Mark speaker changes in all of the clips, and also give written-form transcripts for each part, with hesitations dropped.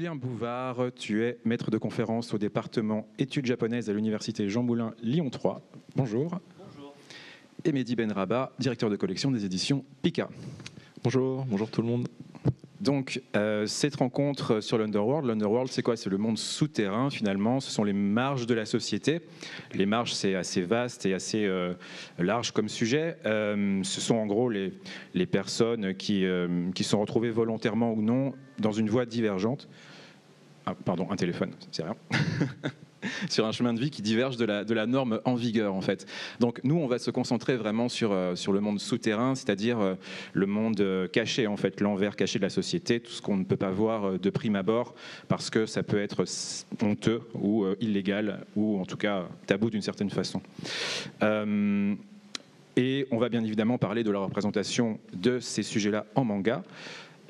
Speaker 1: Julien Bouvard, tu es maître de conférence au département études japonaises à l'université Jean Moulin Lyon 3. Bonjour.
Speaker 2: Bonjour.
Speaker 1: Et Mehdi Benrabah, directeur de collection des éditions Pika.
Speaker 3: Bonjour tout le monde.
Speaker 1: Donc, cette rencontre sur l'Underworld, c'est quoi? C'est le monde souterrain, finalement. Ce sont les marges de la société. Les marges, c'est assez vaste et assez large comme sujet. Ce sont en gros les personnes qui sont retrouvées volontairement ou non dans une voie divergente. Ah, pardon, un téléphone, c'est rien. Sur un chemin de vie qui diverge de la norme en vigueur, en fait. Donc nous, on va se concentrer vraiment sur le monde souterrain, c'est-à-dire le monde caché, en fait, l'envers caché de la société, tout ce qu'on ne peut pas voir de prime abord, parce que ça peut être honteux ou illégal, ou en tout cas tabou d'une certaine façon. Et on va bien évidemment parler de la représentation de ces sujets-là en manga.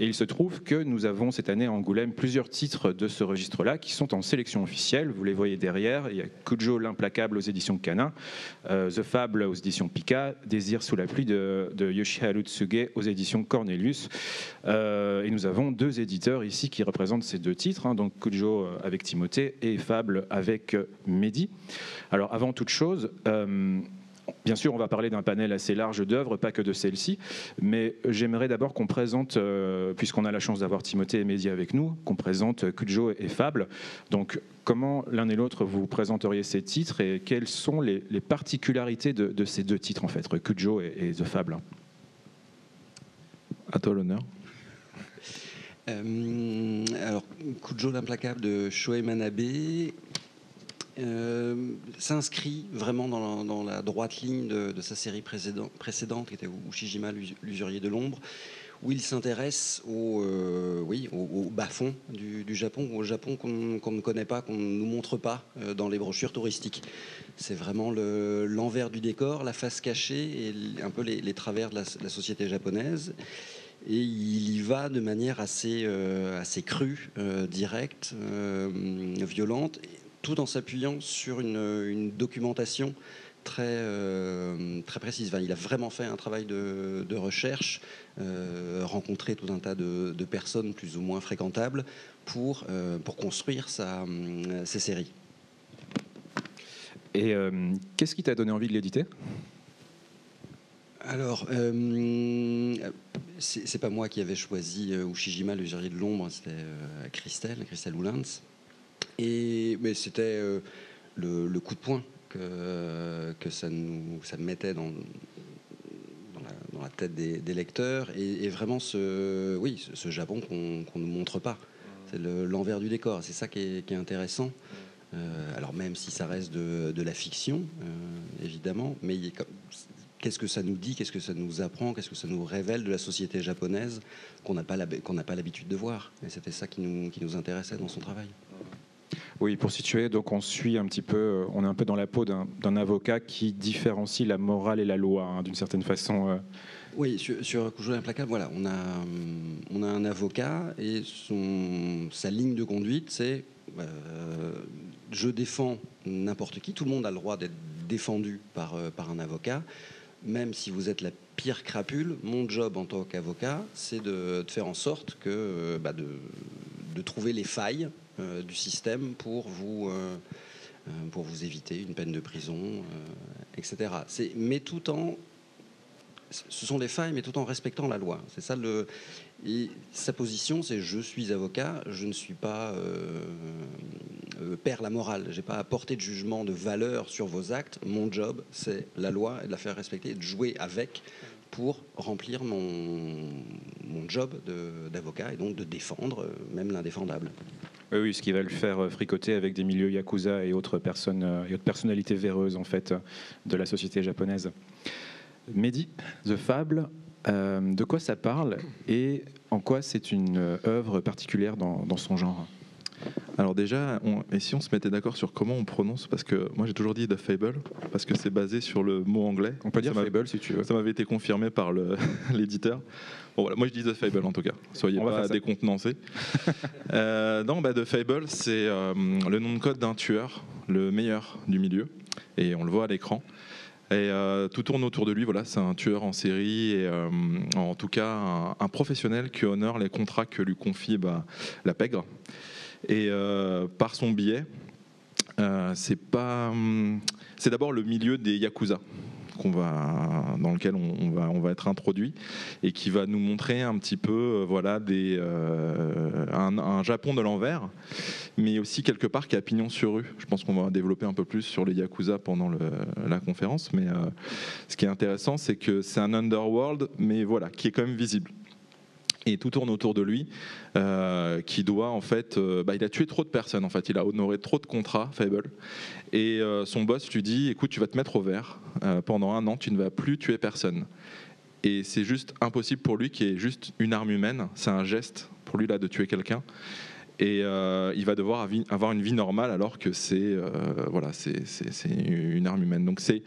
Speaker 1: Et il se trouve que nous avons cette année à Angoulême plusieurs titres de ce registre-là qui sont en sélection officielle. Vous les voyez derrière. Il y a Kujo l'implacable aux éditions Kana, The Fable aux éditions Pika, Désir sous la pluie de Yoshiharu Tsuge aux éditions Cornelius. Et nous avons deux éditeurs ici qui représentent ces deux titres, donc Kujo avec Timothée et Fable avec Mehdi. Alors avant toute chose, bien sûr, on va parler d'un panel assez large d'œuvres, pas que de celle-ci, mais j'aimerais d'abord qu'on présente, puisqu'on a la chance d'avoir Timothée et Mehdi avec nous, qu'on présente Kujo et Fable. Donc, comment l'un et l'autre vous présenteriez ces titres et quelles sont les particularités de ces deux titres, en fait, Kujo et The Fable?
Speaker 3: À toi l'honneur.
Speaker 2: Alors, Kujo l'implacable de Shohei Manabe s'inscrit vraiment dans la droite ligne de sa série précédente, qui était Ushijima, l'usurier de l'ombre, où il s'intéresse au bas-fond du Japon, au Japon qu'on ne connaît pas, qu'on ne nous montre pas dans les brochures touristiques. C'est vraiment l'envers du décor, la face cachée et un peu les travers de la société japonaise. Et il y va de manière assez crue, directe, violente, tout en s'appuyant sur une documentation très précise. Enfin, il a vraiment fait un travail de recherche, rencontré tout un tas de personnes plus ou moins fréquentables pour construire ses séries.
Speaker 1: Et qu'est-ce qui t'a donné envie de l'éditer ?
Speaker 2: Alors, c'est pas moi qui avais choisi Ushijima, l'usurier de l'ombre, c'était Christelle Oulins. Mais c'était le coup de poing que ça me mettait dans la tête des lecteurs et vraiment ce Japon qu'on ne nous montre pas. C'est l'envers du décor, c'est ça qui est intéressant. Alors même si ça reste de la fiction, évidemment, mais qu'est-ce que ça nous dit, qu'est-ce que ça nous apprend, qu'est-ce que ça nous révèle de la société japonaise qu'on n'a pas l'habitude de voir. Et c'était ça qui nous intéressait dans son travail.
Speaker 1: Oui, pour situer, donc on suit un petit peu, on est un peu dans la peau d'un avocat qui différencie la morale et la loi, d'une certaine façon.
Speaker 2: Oui, sur Kujo l'implacable, voilà, on a un avocat et sa ligne de conduite, c'est je défends n'importe qui, tout le monde a le droit d'être défendu par un avocat, même si vous êtes la pire crapule. Mon job en tant qu'avocat, c'est de faire en sorte que de trouver les failles du système pour vous éviter une peine de prison, etc. Ce sont des failles, mais tout en respectant la loi. C'est ça et sa position, c'est je suis avocat, je ne suis pas père la morale. J'ai pas à porter de jugement de valeur sur vos actes. Mon job, c'est la loi et de la faire respecter, et de jouer avec pour remplir mon job d'avocat et donc de défendre même l'indéfendable.
Speaker 1: Oui, ce qui va le faire fricoter avec des milieux yakuza et autres personnalités véreuses en fait de la société japonaise. Mehdi, The Fable, de quoi ça parle et en quoi c'est une œuvre particulière dans son genre ?
Speaker 3: Alors déjà, et si on se mettait d'accord sur comment on prononce, parce que moi j'ai toujours dit The Fable, parce que c'est basé sur le mot anglais.
Speaker 1: On peut dire Fable si tu veux.
Speaker 3: Ça m'avait été confirmé par l'éditeur. Bon voilà, moi je dis The Fable en tout cas, soyez pas décontenancés. The Fable, c'est le nom de code d'un tueur, le meilleur du milieu, et on le voit à l'écran. Et tout tourne autour de lui, voilà, c'est un tueur en série et en tout cas un professionnel qui honore les contrats que lui confie la pègre. Et par son biais, c'est d'abord le milieu des yakuza dans lequel on va être introduit et qui va nous montrer un petit peu un Japon de l'envers, mais aussi quelque part qui a pignon sur rue. Je pense qu'on va développer un peu plus sur les yakuza pendant la conférence, mais ce qui est intéressant, c'est que c'est un underworld, mais voilà, qui est quand même visible. Et tout tourne autour de lui, qui doit en fait, il a tué trop de personnes en fait, il a honoré trop de contrats, Fable. Et son boss lui dit, écoute, tu vas te mettre au vert, pendant 1 an, tu ne vas plus tuer personne. Et c'est juste impossible pour lui, qui est juste une arme humaine, c'est un geste pour lui là de tuer quelqu'un. Et il va devoir avoir une vie normale alors que c'est une arme humaine. Donc c'est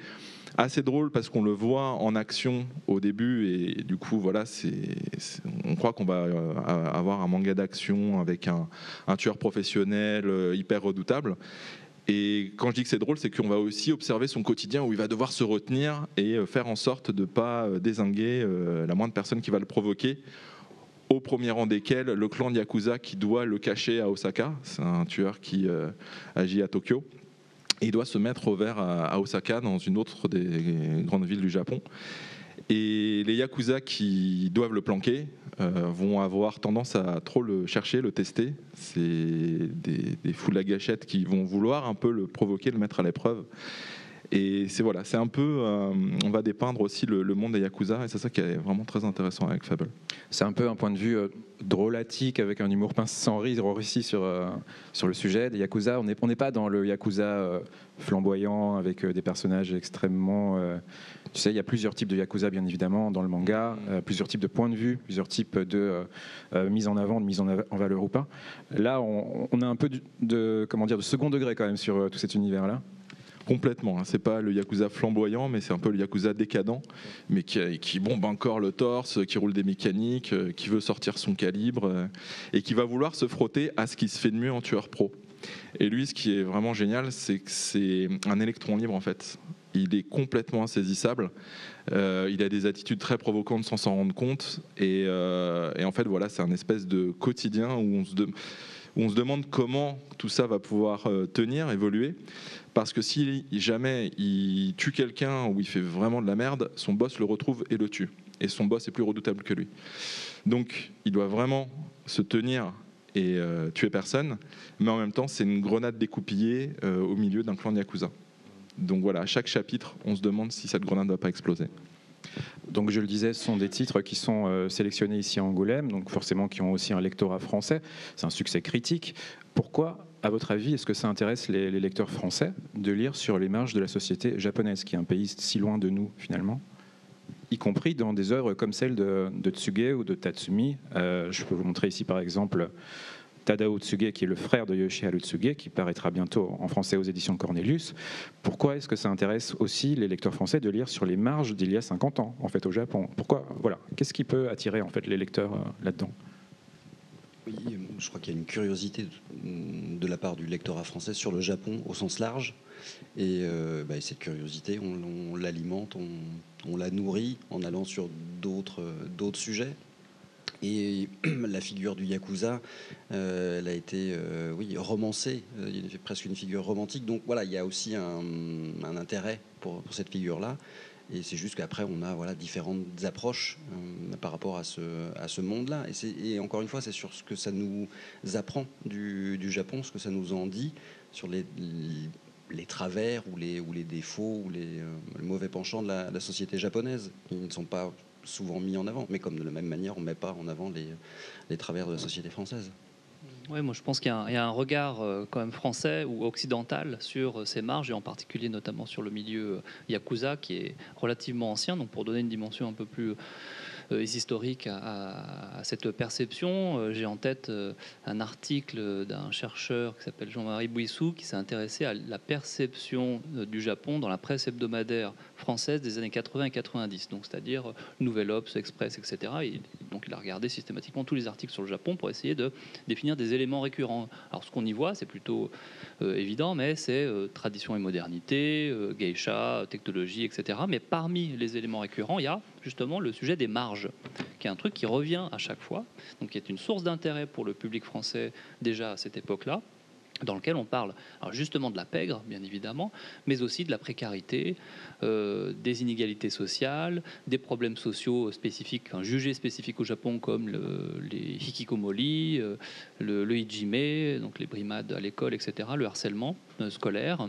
Speaker 3: assez drôle parce qu'on le voit en action au début et du coup on croit qu'on va avoir un manga d'action avec un tueur professionnel hyper redoutable. Et quand je dis que c'est drôle, c'est qu'on va aussi observer son quotidien où il va devoir se retenir et faire en sorte de ne pas dézinguer la moindre personne qui va le provoquer, au premier rang desquels le clan de Yakuza qui doit le cacher à Osaka. C'est un tueur qui agit à Tokyo. Et il doit se mettre au vert à Osaka, dans une autre des grandes villes du Japon. Et les Yakuza qui doivent le planquer vont avoir tendance à trop le chercher, le tester. C'est des fous de la gâchette qui vont vouloir un peu le provoquer, le mettre à l'épreuve. Et c'est un peu, on va dépeindre aussi le monde des Yakuza, et c'est ça qui est vraiment très intéressant avec Fable.
Speaker 1: C'est un peu un point de vue drôlatique, avec un humour pince sans rire aussi sur le sujet des Yakuza. On n'est pas dans le Yakuza flamboyant, avec des personnages extrêmement... tu sais, il y a plusieurs types de Yakuza, bien évidemment, dans le manga, plusieurs types de points de vue, plusieurs types de mise en avant, de mise en valeur ou pas. Là, on a un peu de second degré quand même sur tout cet univers-là.
Speaker 3: Complètement, hein. C'est pas le Yakuza flamboyant, mais c'est un peu le Yakuza décadent, mais qui bombe encore le torse, qui roule des mécaniques, qui veut sortir son calibre, et qui va vouloir se frotter à ce qui se fait de mieux en tueur pro. Et lui, ce qui est vraiment génial, c'est que c'est un électron libre en fait. Il est complètement insaisissable. Il a des attitudes très provocantes sans s'en rendre compte. Et en fait, voilà, c'est un espèce de quotidien où on se demande comment tout ça va pouvoir tenir, évoluer. Parce que si jamais il tue quelqu'un ou il fait vraiment de la merde, son boss le retrouve et le tue. Et son boss est plus redoutable que lui. Donc il doit vraiment se tenir et tuer personne. Mais en même temps, c'est une grenade découpillée au milieu d'un clan de Yakuza. Donc voilà, à chaque chapitre, on se demande si cette grenade ne va pas exploser.
Speaker 1: Donc je le disais, ce sont des titres qui sont sélectionnés ici à Angoulême, donc forcément qui ont aussi un lectorat français. C'est un succès critique. Pourquoi, à votre avis, est-ce que ça intéresse les lecteurs français de lire sur les marges de la société japonaise, qui est un pays si loin de nous finalement, y compris dans des œuvres comme celle de Tsuge ou de Tatsumi. Je peux vous montrer ici par exemple Tadao Tsuge, qui est le frère de Yoshiharu Tsuge, qui paraîtra bientôt en français aux éditions Cornelius. Pourquoi est-ce que ça intéresse aussi les lecteurs français de lire sur les marges d'il y a 50 ans, en fait, au Japon? Pourquoi, voilà, qu'est-ce qui peut attirer en fait les lecteurs là-dedans?
Speaker 2: Oui, je crois qu'il y a une curiosité de la part du lectorat français sur le Japon au sens large. Et cette curiosité, on l'alimente, on la nourrit en allant sur d'autres sujets. Et la figure du Yakuza, elle a été romancée, il y a presque une figure romantique. Donc voilà, il y a aussi un intérêt pour cette figure-là. Et c'est juste qu'après, on a différentes approches par rapport à ce monde-là. Et encore une fois, c'est sur ce que ça nous apprend du Japon, ce que ça nous en dit sur les travers ou les défauts ou les mauvais penchants de la société japonaise, qui ne sont pas souvent mis en avant, mais comme de la même manière on ne met pas en avant les travers de la société française.
Speaker 4: Oui, moi je pense qu'il y a un regard quand même français ou occidental sur ces marges, et en particulier notamment sur le milieu Yakuza, qui est relativement ancien. Donc pour donner une dimension un peu plus historique à cette perception, j'ai en tête un article d'un chercheur qui s'appelle Jean-Marie Bouissou, qui s'est intéressé à la perception du Japon dans la presse hebdomadaire française des années 80 et 90, donc c'est-à-dire Nouvel Obs, Express, etc. Et donc il a regardé systématiquement tous les articles sur le Japon pour essayer de définir des éléments récurrents. Alors ce qu'on y voit, c'est plutôt évident, mais c'est tradition et modernité, geisha, technologie, etc. Mais parmi les éléments récurrents, il y a justement le sujet des marges, qui est un truc qui revient à chaque fois, donc qui est une source d'intérêt pour le public français déjà à cette époque-là, dans lequel on parle alors justement de la pègre, bien évidemment, mais aussi de la précarité, des inégalités sociales, des problèmes sociaux spécifiques, jugés spécifiques au Japon, comme les hikikomori, le hijime, donc les brimades à l'école, etc., le harcèlement scolaire,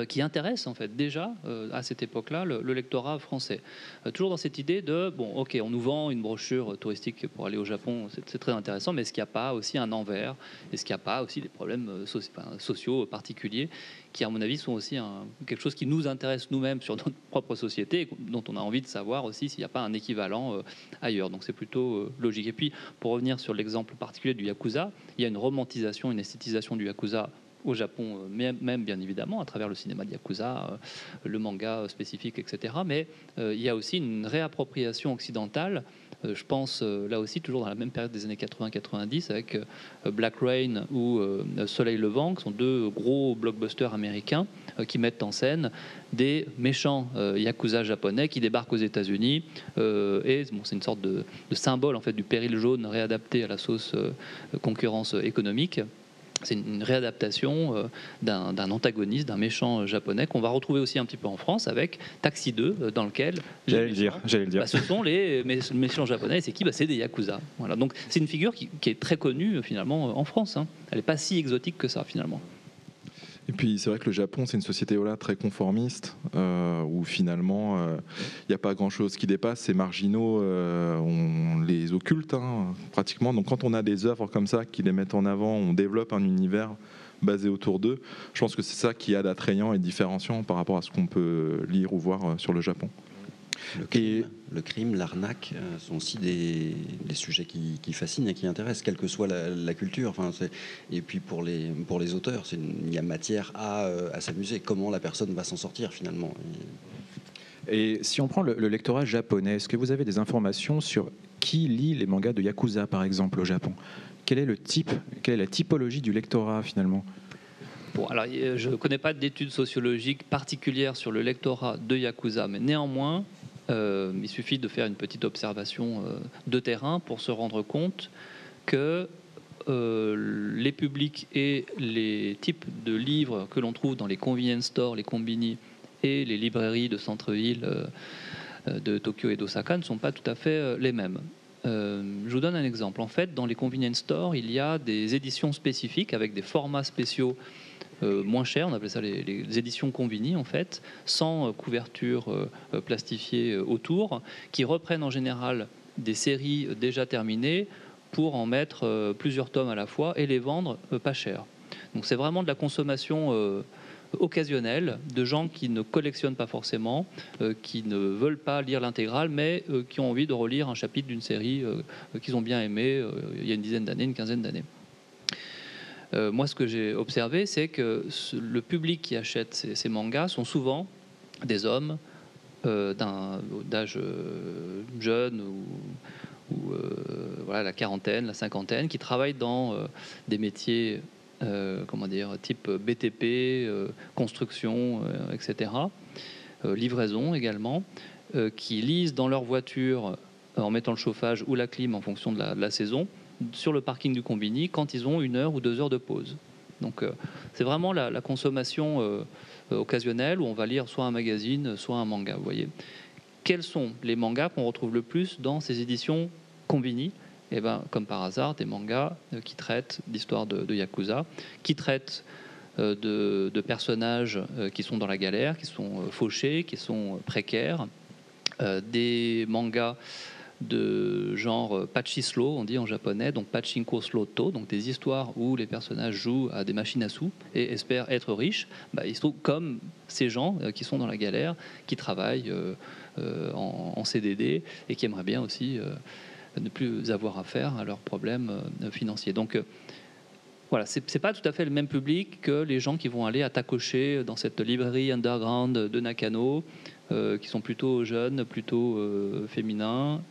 Speaker 4: qui intéresse en fait déjà à cette époque-là le lectorat français. Toujours dans cette idée de bon, ok, on nous vend une brochure touristique pour aller au Japon, c'est très intéressant, mais est-ce qu'il n'y a pas aussi un envers? Est-ce qu'il n'y a pas aussi des problèmes sociaux particuliers qui, à mon avis, sont aussi quelque chose qui nous intéresse nous-mêmes sur notre propre société, et dont on a envie de savoir aussi s'il n'y a pas un équivalent ailleurs. Donc c'est plutôt logique. Et puis, pour revenir sur l'exemple particulier du Yakuza, il y a une romantisation, une esthétisation du Yakuza au Japon, même bien évidemment, à travers le cinéma de Yakuza, le manga spécifique, etc. Mais il y a aussi une réappropriation occidentale, je pense là aussi toujours dans la même période des années 80-90, avec Black Rain ou Soleil Levant, qui sont deux gros blockbusters américains qui mettent en scène des méchants Yakuza japonais qui débarquent aux États-Unis. Et bon, c'est une sorte de symbole en fait, du péril jaune réadapté à la sauce concurrence économique. C'est une réadaptation d'un antagoniste, d'un méchant japonais qu'on va retrouver aussi un petit peu en France avec Taxi 2, dans lequel
Speaker 1: j'allais le dire.
Speaker 4: Ce sont les méchants japonais. C'est qui? C'est des Yakuza. Voilà. Donc c'est une figure qui est très connue finalement en France. Hein. Elle n'est pas si exotique que ça finalement.
Speaker 3: Et puis c'est vrai que le Japon, c'est une société très conformiste, où finalement il n'y a pas grand-chose qui dépasse. Ces marginaux, on les occulte pratiquement. Donc quand on a des œuvres comme ça qui les mettent en avant, on développe un univers basé autour d'eux. Je pense que c'est ça qui a d'attrayant et différenciant par rapport à ce qu'on peut lire ou voir sur le Japon.
Speaker 2: Le crime, l'arnaque sont aussi des sujets qui fascinent et qui intéressent, quelle que soit la culture. Et puis pour les auteurs, il y a matière à s'amuser. Comment la personne va s'en sortir finalement.
Speaker 1: Et si on prend le lectorat japonais, est-ce que vous avez des informations sur qui lit les mangas de Yakuza, par exemple, au Japon? Quel est la typologie du lectorat finalement?
Speaker 4: Bon, alors, je ne connais pas d'études sociologiques particulières sur le lectorat de Yakuza, mais néanmoins, il suffit de faire une petite observation de terrain pour se rendre compte que les publics et les types de livres que l'on trouve dans les convenience stores, les combini et les librairies de centre-ville de Tokyo et d'Osaka ne sont pas tout à fait les mêmes. Je vous donne un exemple. En fait, dans les convenience stores, il y a des éditions spécifiques avec des formats spéciaux moins chers, on appelait ça les éditions Convini en fait, sans couverture plastifiée autour, qui reprennent en général des séries déjà terminées pour en mettre plusieurs tomes à la fois et les vendre pas cher. Donc c'est vraiment de la consommation occasionnelle de gens qui ne collectionnent pas forcément, qui ne veulent pas lire l'intégrale, mais qui ont envie de relire un chapitre d'une série qu'ils ont bien aimé il y a une dizaine d'années, une quinzaine d'années. Moi, ce que j'ai observé, c'est que le public qui achète ces mangas sont souvent des hommes d'âge jeune ou voilà, la quarantaine, la cinquantaine, qui travaillent dans des métiers type BTP, construction, etc., livraison également, qui lisent dans leur voiture en mettant le chauffage ou la clim en fonction de la saison, sur le parking du Combini quand ils ont 1 heure ou 2 heures de pause. Donc c'est vraiment la consommation occasionnelle où on va lire soit un magazine, soit un manga. Vous voyez. Quels sont les mangas qu'on retrouve le plus dans ces éditions Combini? Eh ben, comme par hasard, des mangas qui traitent d'histoire de Yakuza, qui traitent de personnages qui sont dans la galère, qui sont fauchés, qui sont précaires, des mangas de genre pachislo, on dit en japonais, donc pachinko sloto, donc des histoires où les personnages jouent à des machines à sous et espèrent être riches. Il se trouve comme ces gens qui sont dans la galère, qui travaillent en CDD et qui aimeraient bien aussi ne plus avoir affaire à leurs problèmes financiers. Donc voilà, c'est pas tout à fait le même public que les gens qui vont aller à Takoche dans cette librairie underground de Nakano, qui sont plutôt jeunes, plutôt féminins,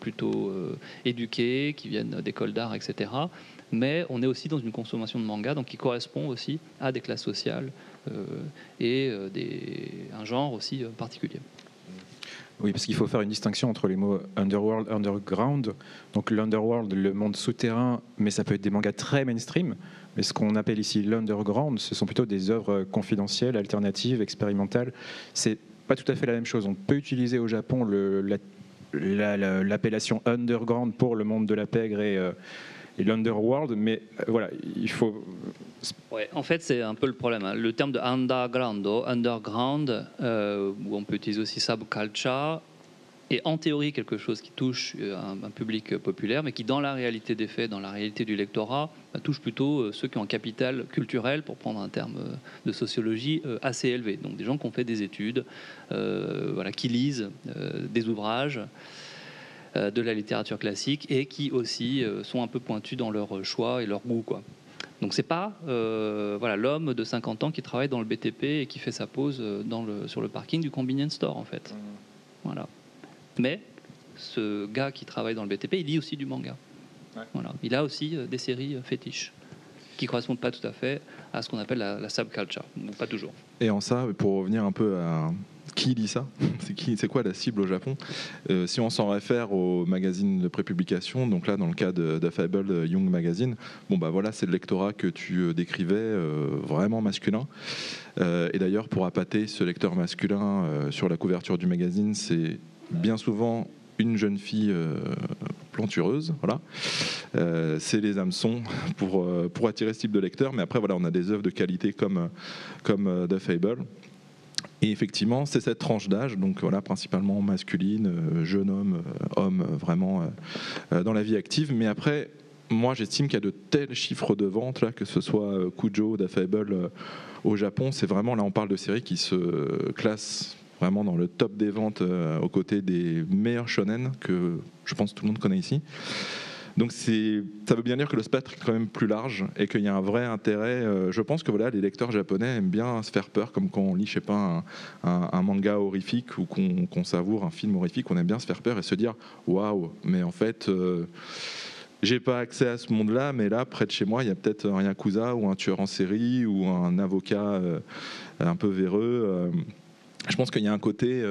Speaker 4: plutôt éduqués, qui viennent d'écoles d'art, etc. Mais on est aussi dans une consommation de manga donc qui correspond aussi à des classes sociales et un genre aussi particulier.
Speaker 1: Oui, parce qu'il faut faire une distinction entre les mots underworld, underground. Donc l'underworld, le monde souterrain, mais ça peut être des mangas très mainstream. Mais ce qu'on appelle ici l'underground, ce sont plutôt des œuvres confidentielles, alternatives, expérimentales. C'est pas tout à fait la même chose. On peut utiliser au Japon l'appellation underground pour le monde de la pègre et l'underworld, mais voilà, il faut...
Speaker 4: Ouais, en fait, c'est un peu le problème. Hein. Le terme de underground, où on peut utiliser aussi subculture, est en théorie quelque chose qui touche un public populaire, mais qui, dans la réalité des faits, dans la réalité du lectorat, touche plutôt ceux qui ont un capital culturel, pour prendre un terme de sociologie, assez élevé. Donc des gens qui ont fait des études, qui lisent des ouvrages, de la littérature classique et qui aussi sont un peu pointus dans leur choix et leur goût, quoi. Donc c'est pas l'homme de 50 ans qui travaille dans le BTP et qui fait sa pause sur le parking du convenience store en fait. Voilà. Mais ce gars qui travaille dans le BTP, il lit aussi du manga. Ouais. Voilà. Il a aussi des séries fétiches qui correspondent pas tout à fait à ce qu'on appelle la subculture, donc pas toujours.
Speaker 3: Et en ça, pour revenir un peu à qui lit ça, c'est quoi la cible au Japon, si on s'en réfère au magazine de prépublication, donc là dans le cas de Fable Young Magazine, bon bah voilà, c'est le lectorat que tu décrivais, vraiment masculin. Et d'ailleurs, pour appâter ce lecteur masculin sur la couverture du magazine, c'est bien souvent une jeune fille plantureuse, voilà. C'est les hameçons pour attirer ce type de lecteur. Mais après, voilà, on a des œuvres de qualité comme The Fable. Et effectivement, c'est cette tranche d'âge, donc voilà, principalement masculine, jeune homme, homme vraiment dans la vie active. Mais après, moi, j'estime qu'il y a de tels chiffres de vente, là, que ce soit Kujo, The Fable au Japon, c'est vraiment, là, on parle de séries qui se classent vraiment dans le top des ventes aux côtés des meilleurs shonen que je pense que tout le monde connaît ici. Donc ça veut bien dire que le spectre est quand même plus large et qu'il y a un vrai intérêt. Je pense que voilà, les lecteurs japonais aiment bien se faire peur, comme quand on lit, je sais pas, un manga horrifique ou qu'on savoure un film horrifique, on aime bien se faire peur et se dire waouh, mais en fait j'ai pas accès à ce monde-là, mais là près de chez moi il y a peut-être un yakuza ou un tueur en série ou un avocat un peu véreux. Je pense qu'il y a un côté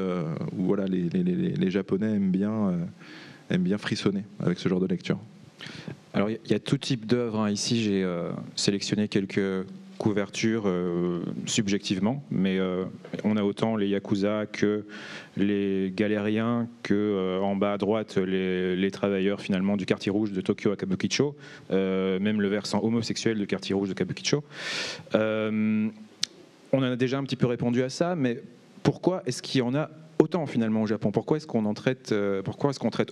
Speaker 3: où voilà, les Japonais aiment bien frissonner avec ce genre de lecture.
Speaker 1: Alors il y a tout type d'œuvres. Hein. Ici j'ai sélectionné quelques couvertures subjectivement, mais on a autant les Yakuza que les galériens, que en bas à droite les travailleurs finalement du quartier rouge de Tokyo à Kabukicho, même le versant homosexuel du quartier rouge de Kabukicho. On en a déjà un petit peu répondu à ça, mais pourquoi est-ce qu'il y en a autant finalement au Japon? Pourquoi est-ce qu'on traite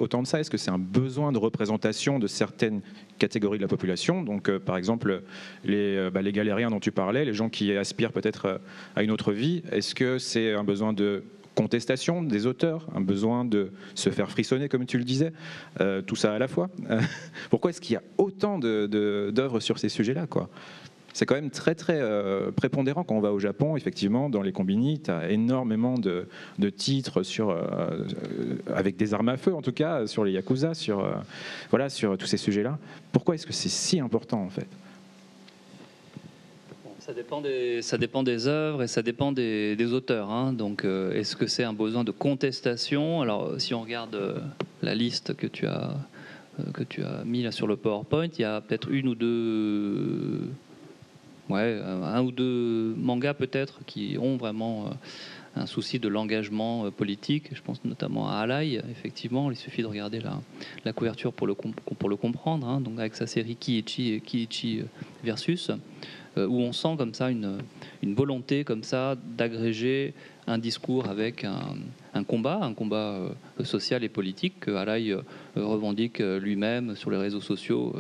Speaker 1: autant de ça? Est-ce que c'est un besoin de représentation de certaines catégories de la population? Donc par exemple les galériens dont tu parlais, les gens qui aspirent peut-être à une autre vie, est-ce que c'est un besoin de contestation des auteurs, un besoin de se faire frissonner comme tu le disais, tout ça à la fois? Pourquoi est-ce qu'il y a autant d'œuvres sur ces sujets-là, quoi? C'est quand même très très prépondérant quand on va au Japon. Effectivement, dans les combini, tu as énormément de titres avec des armes à feu, en tout cas, sur les Yakuza, sur tous ces sujets-là. Pourquoi est-ce que c'est si important, en fait?
Speaker 4: Ça dépend des œuvres et ça dépend des auteurs. Hein. Donc, est-ce que c'est un besoin de contestation? Alors, si on regarde la liste que tu as mis là sur le PowerPoint, il y a peut-être un ou deux mangas peut-être qui ont vraiment un souci de l'engagement politique. Je pense notamment à Alai. Effectivement, il suffit de regarder la couverture pour le comprendre. Hein, donc avec sa série Kiichi et Kiichi Versus, où on sent comme ça une volonté comme ça d'agréger un discours avec un combat social et politique que Alai revendique lui-même sur les réseaux sociaux.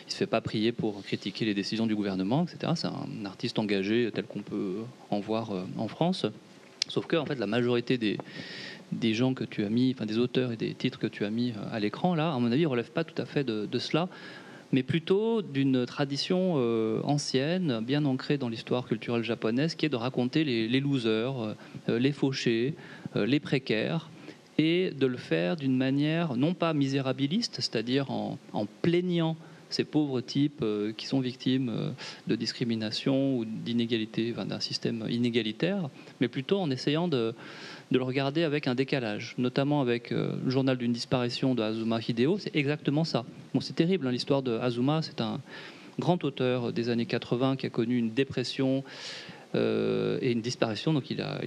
Speaker 4: Il se fait pas prier pour critiquer les décisions du gouvernement, etc. C'est un artiste engagé tel qu'on peut en voir en France. Sauf que en fait, la majorité des gens que tu as mis, enfin des auteurs et des titres que tu as mis à l'écran, là, à mon avis, ne relèvent pas tout à fait de cela. mais plutôt d'une tradition ancienne, bien ancrée dans l'histoire culturelle japonaise, qui est de raconter les losers, les fauchés, les précaires, et de le faire d'une manière non pas misérabiliste, c'est-à-dire en plaignant ces pauvres types qui sont victimes de discrimination ou d'inégalité, enfin, d'un système inégalitaire, mais plutôt en essayant de le regarder avec un décalage, notamment avec le journal d'une disparition de Azuma Hideo. C'est exactement ça. Bon, c'est terrible, hein, l'histoire de Azuma. C'est un grand auteur des années 80 qui a connu une dépression et une disparition. Donc il a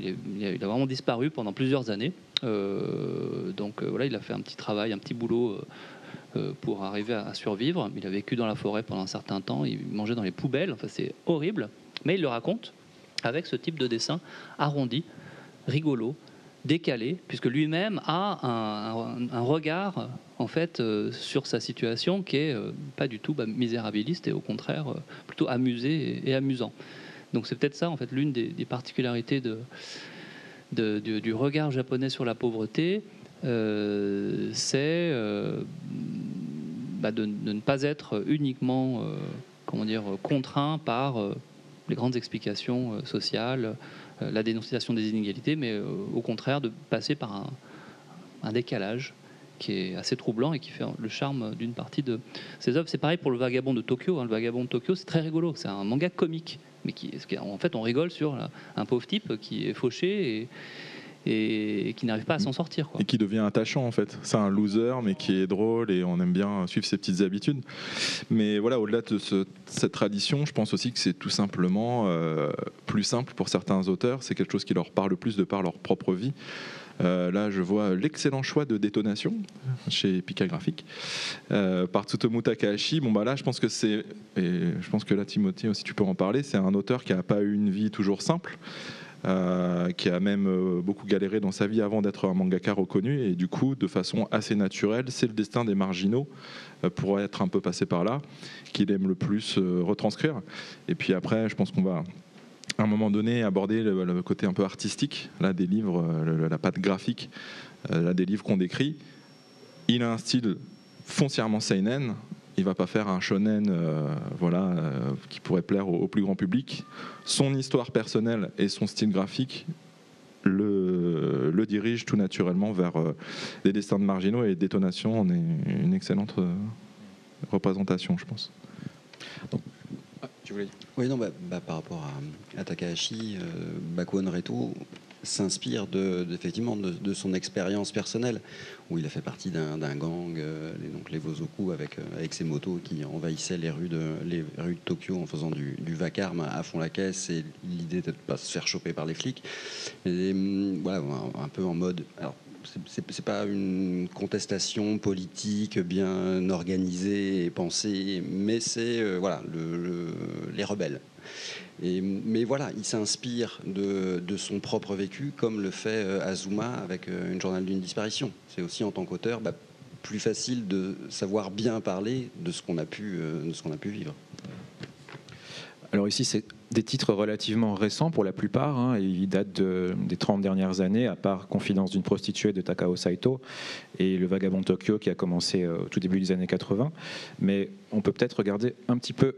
Speaker 4: vraiment disparu pendant plusieurs années. Voilà, il a fait un petit travail, un petit boulot pour arriver à survivre. Il a vécu dans la forêt pendant un certain temps. Il mangeait dans les poubelles. Enfin, c'est horrible. Mais il le raconte avec ce type de dessin arrondi, rigolo, décalé, puisque lui-même a un regard en fait sur sa situation qui est pas du tout misérabiliste et au contraire plutôt amusé et amusant. Donc c'est peut-être ça en fait l'une des particularités du regard japonais sur la pauvreté, c'est de ne pas être uniquement contraint par les grandes explications sociales, la dénonciation des inégalités, mais au contraire de passer par un décalage qui est assez troublant et qui fait le charme d'une partie de ces œuvres. C'est pareil pour Le Vagabond de Tokyo. Le Vagabond de Tokyo, c'est très rigolo. C'est un manga comique, mais en fait, on rigole sur un pauvre type qui est fauché et qui n'arrive pas à s'en sortir, quoi.
Speaker 3: Et qui devient attachant en fait. C'est un loser mais qui est drôle et on aime bien suivre ses petites habitudes. Mais voilà, au-delà de cette tradition, je pense aussi que c'est tout simplement plus simple pour certains auteurs. C'est quelque chose qui leur parle plus de par leur propre vie. Là, je vois l'excellent choix de Détonation chez Pika Graphics par Tsutomu Takahashi. Bon, là, je pense que là, Timothée aussi, tu peux en parler. C'est un auteur qui n'a pas eu une vie toujours simple. Qui a même beaucoup galéré dans sa vie avant d'être un mangaka reconnu, et du coup de façon assez naturelle, c'est le destin des marginaux, pour être un peu passé par là, qu'il aime le plus retranscrire. Et puis après, je pense qu'on va à un moment donné aborder le côté un peu artistique là, des livres, la patte graphique là, des livres qu'on décrit. Il a un style foncièrement seinen. Il va pas faire un shonen qui pourrait plaire au plus grand public. Son histoire personnelle et son style graphique le dirigent tout naturellement vers des destins de marginaux, et Détonation en est une excellente représentation, je pense.
Speaker 1: Donc, tu voulais dire ?
Speaker 2: Oui, non, par rapport à Takahashi, Bakuon Reto s'inspire effectivement de son expérience personnelle, où il a fait partie d'un gang, donc les Vozoku, avec ses motos qui envahissaient les rues de Tokyo en faisant du vacarme à fond la caisse, et l'idée n'était de ne pas se faire choper par les flics. Et, voilà, un peu en mode... Alors, c'est pas une contestation politique bien organisée et pensée, mais c'est les rebelles. Mais voilà, il s'inspire de son propre vécu, comme le fait Azuma avec une journal d'une disparition. C'est aussi en tant qu'auteur plus facile de savoir bien parler de ce qu'on a pu vivre.
Speaker 1: Alors ici, c'est des titres relativement récents pour la plupart, hein, ils datent des 30 dernières années, à part Confidence d'une prostituée de Takao Saito et Le Vagabond de Tokyo qui a commencé au tout début des années 80. Mais on peut peut-être regarder un petit peu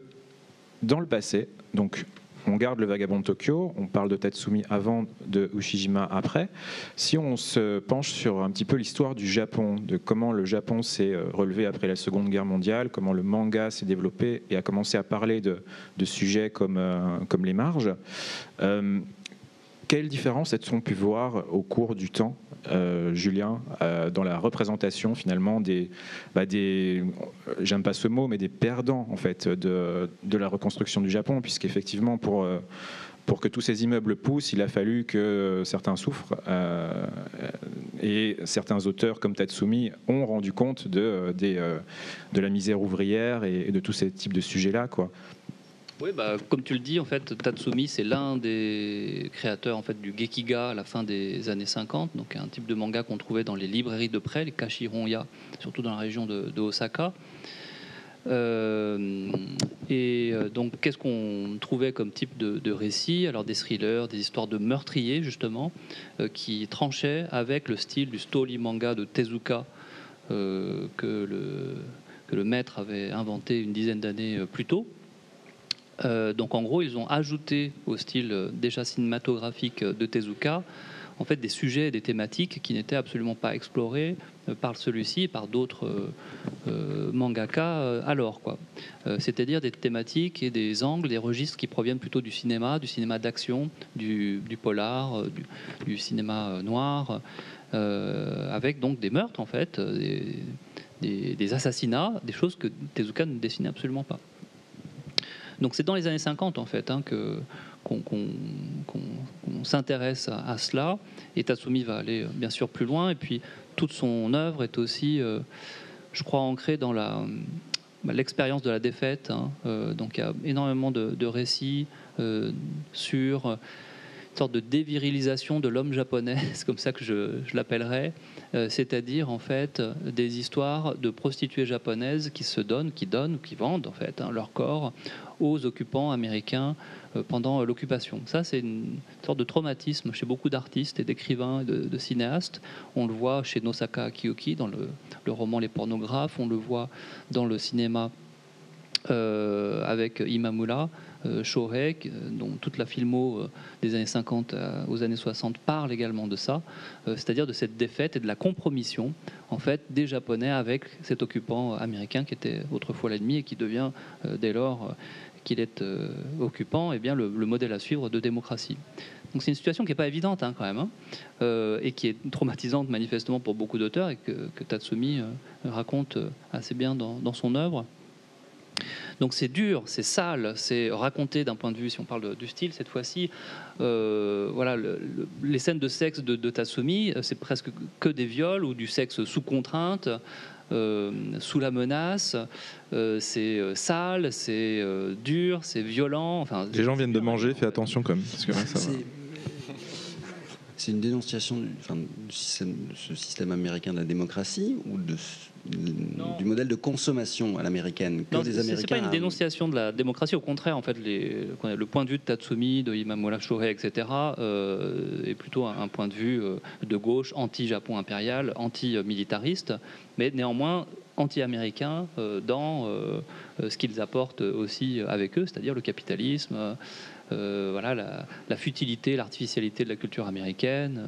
Speaker 1: dans le passé. Donc, on garde Le Vagabond de Tokyo, on parle de Tatsumi avant, de Ushijima après. Si on se penche sur un petit peu l'histoire du Japon, de comment le Japon s'est relevé après la Seconde Guerre mondiale, comment le manga s'est développé et a commencé à parler de sujets comme les marges, quelles différences a-t-on pu voir au cours du temps, Julien, dans la représentation finalement j'aime pas ce mot, mais des perdants en fait de la reconstruction du Japon, puisqu'effectivement pour que tous ces immeubles poussent, il a fallu que certains souffrent, et certains auteurs comme Tatsumi ont rendu compte de la misère ouvrière et de tous ces types de sujets-là, quoi.
Speaker 4: Oui, comme tu le dis, en fait, Tatsumi, c'est l'un des créateurs en fait, du Gekiga à la fin des années 50, donc un type de manga qu'on trouvait dans les librairies de près, les Kashironya, surtout dans la région de Osaka. Donc, qu'est-ce qu'on trouvait comme type de récit? Alors, des thrillers, des histoires de meurtriers, justement, qui tranchaient avec le style du story manga de Tezuka, que que le maître avait inventé une dizaine d'années plus tôt. Donc en gros, ils ont ajouté au style déjà cinématographique de Tezuka en fait des sujets et des thématiques qui n'étaient absolument pas explorés par celui-ci et par d'autres mangaka alors, quoi. C'est-à-dire des thématiques et des angles, des registres qui proviennent plutôt du cinéma d'action, du polar, du cinéma noir, avec donc des meurtres en fait, des assassinats, des choses que Tezuka ne dessinait absolument pas. Donc c'est dans les années 50 en fait qu'on s'intéresse à cela, et Tatsumi va aller bien sûr plus loin, et puis toute son œuvre est aussi, je crois, ancrée dans l'expérience de la défaite. Donc il y a énormément de récits sur une sorte de dévirilisation de l'homme japonais, c'est comme ça que je l'appellerais, c'est-à-dire en fait des histoires de prostituées japonaises qui vendent en fait leur corps aux occupants américains pendant l'occupation. Ça, c'est une sorte de traumatisme chez beaucoup d'artistes et d'écrivains et de cinéastes. On le voit chez Nosaka Akiyoki dans le roman Les Pornographes, on le voit dans le cinéma avec Imamura, Shohei, dont toute la filmo des années 50 aux années 60 parle également de ça, c'est-à-dire de cette défaite et de la compromission en fait des Japonais avec cet occupant américain qui était autrefois l'ennemi et qui devient dès lors qu'il est occupant, et bien le modèle à suivre de démocratie. Donc c'est une situation qui n'est pas évidente quand même, et qui est traumatisante manifestement pour beaucoup d'auteurs, et que Tatsumi raconte assez bien dans son œuvre. Donc c'est dur, c'est sale, c'est raconté d'un point de vue, si on parle du style cette fois-ci, voilà, les scènes de sexe de Tatsumi, c'est presque que des viols ou du sexe sous contrainte, sous la menace, c'est sale, c'est dur, c'est violent. Enfin,
Speaker 3: les gens viennent de manger, fais attention quand même. Parce que,
Speaker 2: c'est une dénonciation de ce système américain de la démocratie ou du modèle de consommation à l'américaine que les Américains.
Speaker 4: C'est pas une dénonciation de la démocratie, au contraire, en fait, le point de vue de Tatsumi, de Imamura Shohei, etc., est plutôt un point de vue de gauche, anti-Japon impérial, anti-militariste, mais néanmoins anti-américain dans ce qu'ils apportent aussi avec eux, c'est-à-dire le capitalisme, voilà, la futilité, l'artificialité de la culture américaine,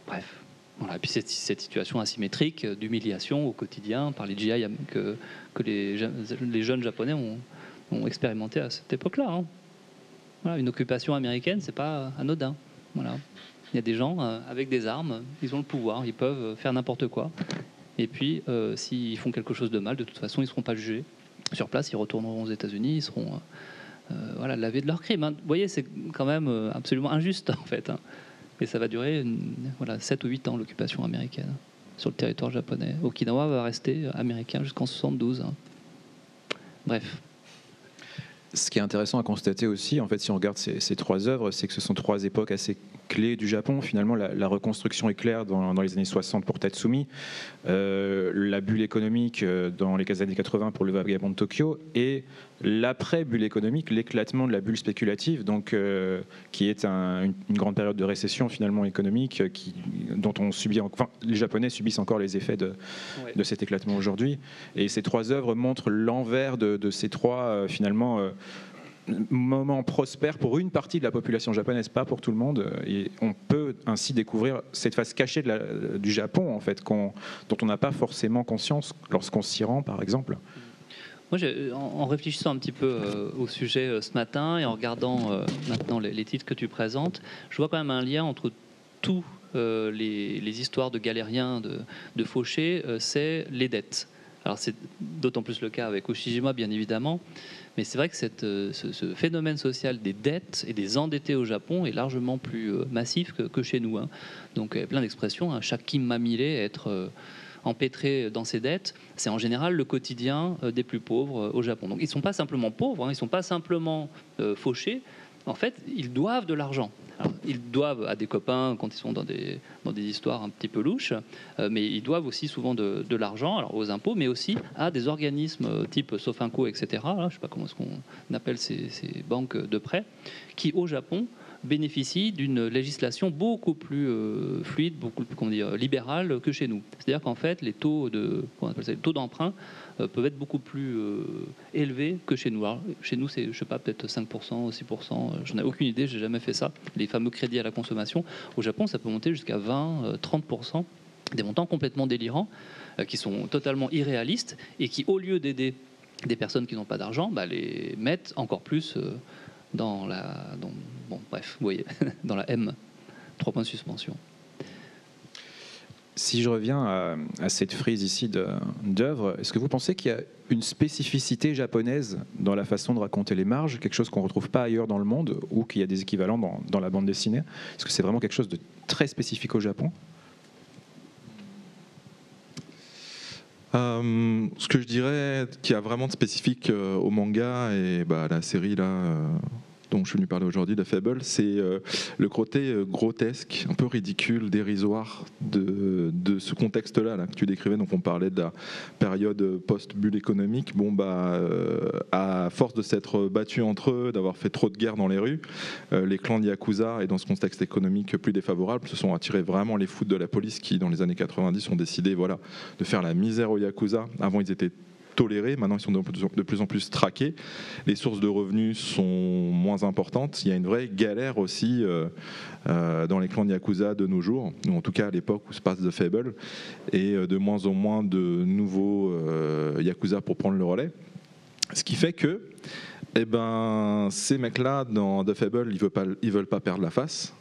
Speaker 4: bref. Voilà, et puis cette situation asymétrique d'humiliation au quotidien par les GI que les jeunes Japonais ont expérimenté à cette époque-là. Voilà, une occupation américaine, c'est pas anodin. Voilà. Il y a des gens avec des armes, ils ont le pouvoir, ils peuvent faire n'importe quoi. Et puis, s'ils font quelque chose de mal, de toute façon, ils ne seront pas jugés. Sur place, ils retourneront aux États-Unis, ils seront lavés de leurs crimes. Vous voyez, c'est quand même absolument injuste, en fait. Et ça va durer 7 ou 8 ans, l'occupation américaine sur le territoire japonais. Okinawa va rester américain jusqu'en 72. Bref.
Speaker 1: Ce qui est intéressant à constater aussi, en fait, si on regarde ces trois œuvres, c'est que ce sont trois époques assez clés du Japon. Finalement, la reconstruction est claire dans les années 60 pour Tatsumi, la bulle économique dans les années 80 pour le vagabond de Tokyo, et l'après-bulle économique, l'éclatement de la bulle spéculative, donc, qui est une grande période de récession finalement économique, dont les Japonais subissent encore les effets de cet éclatement aujourd'hui. Et ces trois œuvres montrent l'envers de ces trois finalement moment prospère pour une partie de la population japonaise, pas pour tout le monde, et on peut ainsi découvrir cette face cachée du Japon en fait, dont on n'a pas forcément conscience lorsqu'on s'y rend, par exemple.
Speaker 4: Moi, en réfléchissant un petit peu au sujet ce matin et en regardant maintenant les titres que tu présentes, je vois quand même un lien entre tous les histoires de galériens, de fauchés, c'est les dettes. Alors c'est d'autant plus le cas avec Ushijima, bien évidemment, mais c'est vrai que ce phénomène social des dettes et des endettés au Japon est largement plus massif que chez nous. Donc il y a plein d'expressions, chaque Kim-mamile, être empêtré dans ses dettes, c'est en général le quotidien des plus pauvres au Japon. Donc ils ne sont pas simplement pauvres, ils ne sont pas simplement fauchés, en fait ils doivent de l'argent. Alors, ils doivent à des copains quand ils sont dans des histoires un petit peu louches, mais ils doivent aussi souvent de l'argent, alors aux impôts, mais aussi à des organismes type Sofinco, etc. Je ne sais pas comment est-ce qu'on appelle ces banques de prêt, qui au Japon bénéficient d'une législation beaucoup plus fluide, beaucoup plus libérale que chez nous. C'est-à-dire qu'en fait, les taux d'emprunt peuvent être beaucoup plus élevés que chez nous. Alors, chez nous, c'est, je sais pas, peut-être 5%, 6%, j'en ai aucune idée, j'ai jamais fait ça. Les fameux crédits à la consommation. Au Japon, ça peut monter jusqu'à 20, 30%, des montants complètement délirants, qui sont totalement irréalistes et qui, au lieu d'aider des personnes qui n'ont pas d'argent, les mettent encore plus dans vous voyez, dans la M. 3 points de suspension.
Speaker 1: Si je reviens à cette frise ici d'œuvre, est-ce que vous pensez qu'il y a une spécificité japonaise dans la façon de raconter les marges, quelque chose qu'on ne retrouve pas ailleurs dans le monde, ou qu'il y a des équivalents dans la bande dessinée? Est-ce que c'est vraiment quelque chose de très spécifique au Japon?
Speaker 3: Ce que je dirais qu'il y a vraiment de spécifique au manga et la série là dont je suis venu parler aujourd'hui, de Fable, c'est le côté grotesque, un peu ridicule, dérisoire de ce contexte-là que tu décrivais. Donc on parlait de la période post-bulle économique. À force de s'être battus entre eux, d'avoir fait trop de guerres dans les rues, les clans de Yakuza, et dans ce contexte économique plus défavorable, se sont attirés vraiment les foudres de la police qui, dans les années 90, ont décidé de faire la misère aux Yakuza. Avant, ils étaient tolérés, maintenant ils sont de plus en plus traqués, les sources de revenus sont moins importantes, il y a une vraie galère aussi dans les clans de Yakuza de nos jours, ou en tout cas à l'époque où se passe The Fable, et de moins en moins de nouveaux Yakuza pour prendre le relais, ce qui fait que ces mecs-là dans The Fable, ils veulent pas perdre la face,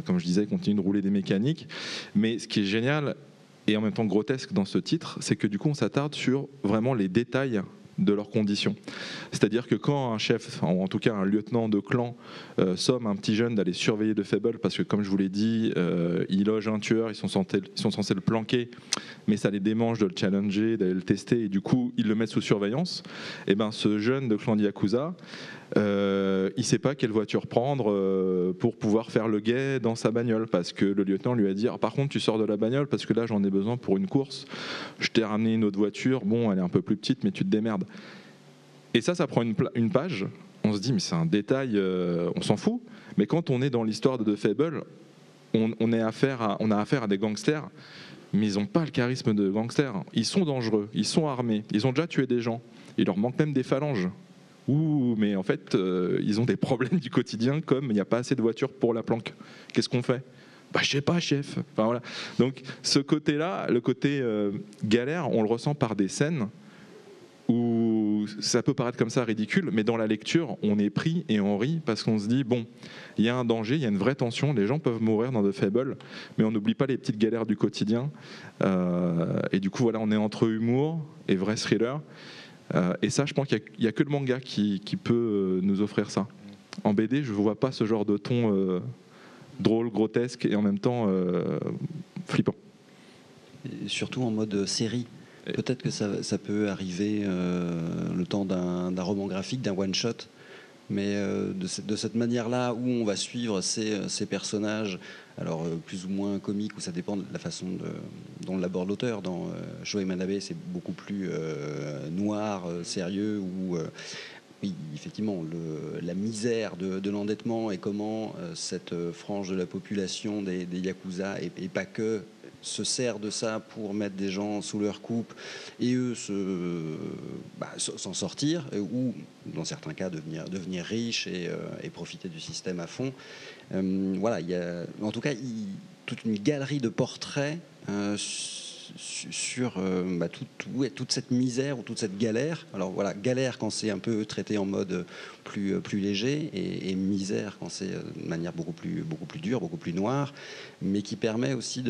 Speaker 3: comme je disais, ils continuent de rouler des mécaniques, mais ce qui est génial et en même temps grotesque dans ce titre, c'est que du coup on s'attarde sur vraiment les détails de leurs conditions. C'est-à-dire que quand un chef, ou en tout cas un lieutenant de clan, somme un petit jeune d'aller surveiller The Fable, parce que comme je vous l'ai dit, il loge un tueur, ils sont censés le planquer, mais ça les démange de le challenger, d'aller le tester, et du coup ils le mettent sous surveillance, et ce jeune de clan de Yakuza, il ne sait pas quelle voiture prendre pour pouvoir faire le guet dans sa bagnole, parce que le lieutenant lui a dit par contre tu sors de la bagnole parce que là j'en ai besoin pour une course, je t'ai ramené une autre voiture, bon elle est un peu plus petite mais tu te démerdes. Et ça prend une page, on se dit mais c'est un détail, on s'en fout, mais quand on est dans l'histoire de The Fable, on a affaire à des gangsters, mais ils n'ont pas le charisme de gangsters, ils sont dangereux, ils sont armés, ils ont déjà tué des gens, il leur manque même des phalanges. Mais en fait, ils ont des problèmes du quotidien, comme il n'y a pas assez de voitures pour la planque. Qu'est-ce qu'on fait ? Je sais pas, chef. Enfin, voilà. Donc ce côté-là, le côté galère, on le ressent par des scènes où ça peut paraître comme ça ridicule, mais dans la lecture, on est pris et on rit parce qu'on se dit, il y a un danger, il y a une vraie tension, les gens peuvent mourir dans The Fable, mais on n'oublie pas les petites galères du quotidien. Et du coup, on est entre humour et vrai thriller. Et ça, je pense qu'il n'y a que le manga qui peut nous offrir ça. En BD, je ne vois pas ce genre de ton drôle, grotesque et en même temps flippant.
Speaker 2: Et surtout en mode série. Peut-être que ça peut arriver le temps d'un roman graphique, d'un one-shot, mais de cette manière-là, où on va suivre ces personnages, alors plus ou moins comiques, où ça dépend de la façon dont l'aborde l'auteur. Dans Shohei Manabe, c'est beaucoup plus noir, sérieux, où oui, effectivement, la misère de l'endettement et comment cette frange de la population des Yakuza, et pas que, se sert de ça pour mettre des gens sous leur coupe et eux s'en sortir, ou dans certains cas devenir riches et profiter du système à fond. Voilà, il y a en tout cas toute une galerie de portraits sur toute cette misère ou toute cette galère. Alors voilà, galère quand c'est un peu traité en mode plus léger, et misère quand c'est de manière beaucoup plus dure, beaucoup plus noire, mais qui permet aussi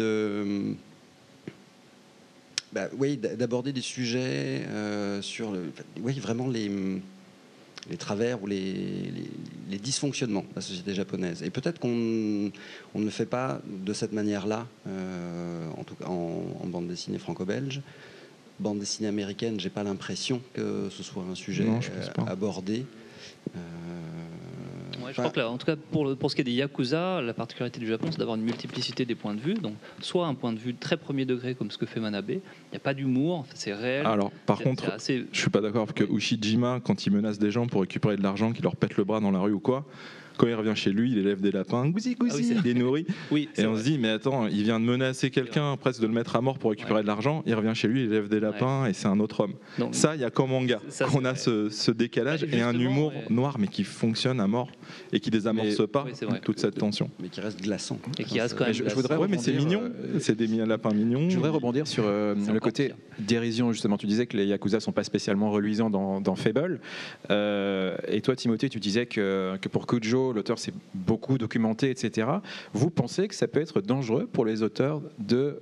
Speaker 2: d'aborder des sujets sur vraiment les travers ou les dysfonctionnements de la société japonaise. Et peut-être qu'on ne le fait pas de cette manière-là, en tout cas en bande dessinée franco-belge. Bande dessinée américaine, j'ai pas l'impression que ce soit un sujet abordé.
Speaker 4: Je crois que là, en tout cas pour ce qui est des Yakuza, la particularité du Japon, c'est d'avoir une multiplicité des points de vue. Donc, soit un point de vue très premier degré comme ce que fait Manabe, il n'y a pas d'humour, c'est réel.
Speaker 3: Alors, par contre, je suis pas d'accord, parce que Ushijima, quand il menace des gens pour récupérer de l'argent, qui leur pète le bras dans la rue ou quoi, quand il revient chez lui, il élève des lapins, gousi, il les nourrit.
Speaker 4: Oui,
Speaker 3: et on se dit, mais attends, il vient de menacer quelqu'un, presque de le mettre à mort pour récupérer de l'argent. Il revient chez lui, il élève des lapins et c'est un autre homme. Donc, ça, il y a qu'en manga qu'on a ce décalage et un humour noir, mais qui fonctionne à mort et qui désamorce pas toute cette tension.
Speaker 2: Mais qui reste glaçant.
Speaker 4: Et qui reste quand même.
Speaker 1: Je voudrais
Speaker 3: mais c'est mignon. C'est des lapins mignons.
Speaker 1: Je voudrais rebondir sur le côté dérision, justement. Tu disais que les Yakuza ne sont pas spécialement reluisants dans Fable. Et toi, Timothée, tu disais que pour Kujo, l'auteur s'est beaucoup documenté, etc. Vous pensez que ça peut être dangereux pour les auteurs de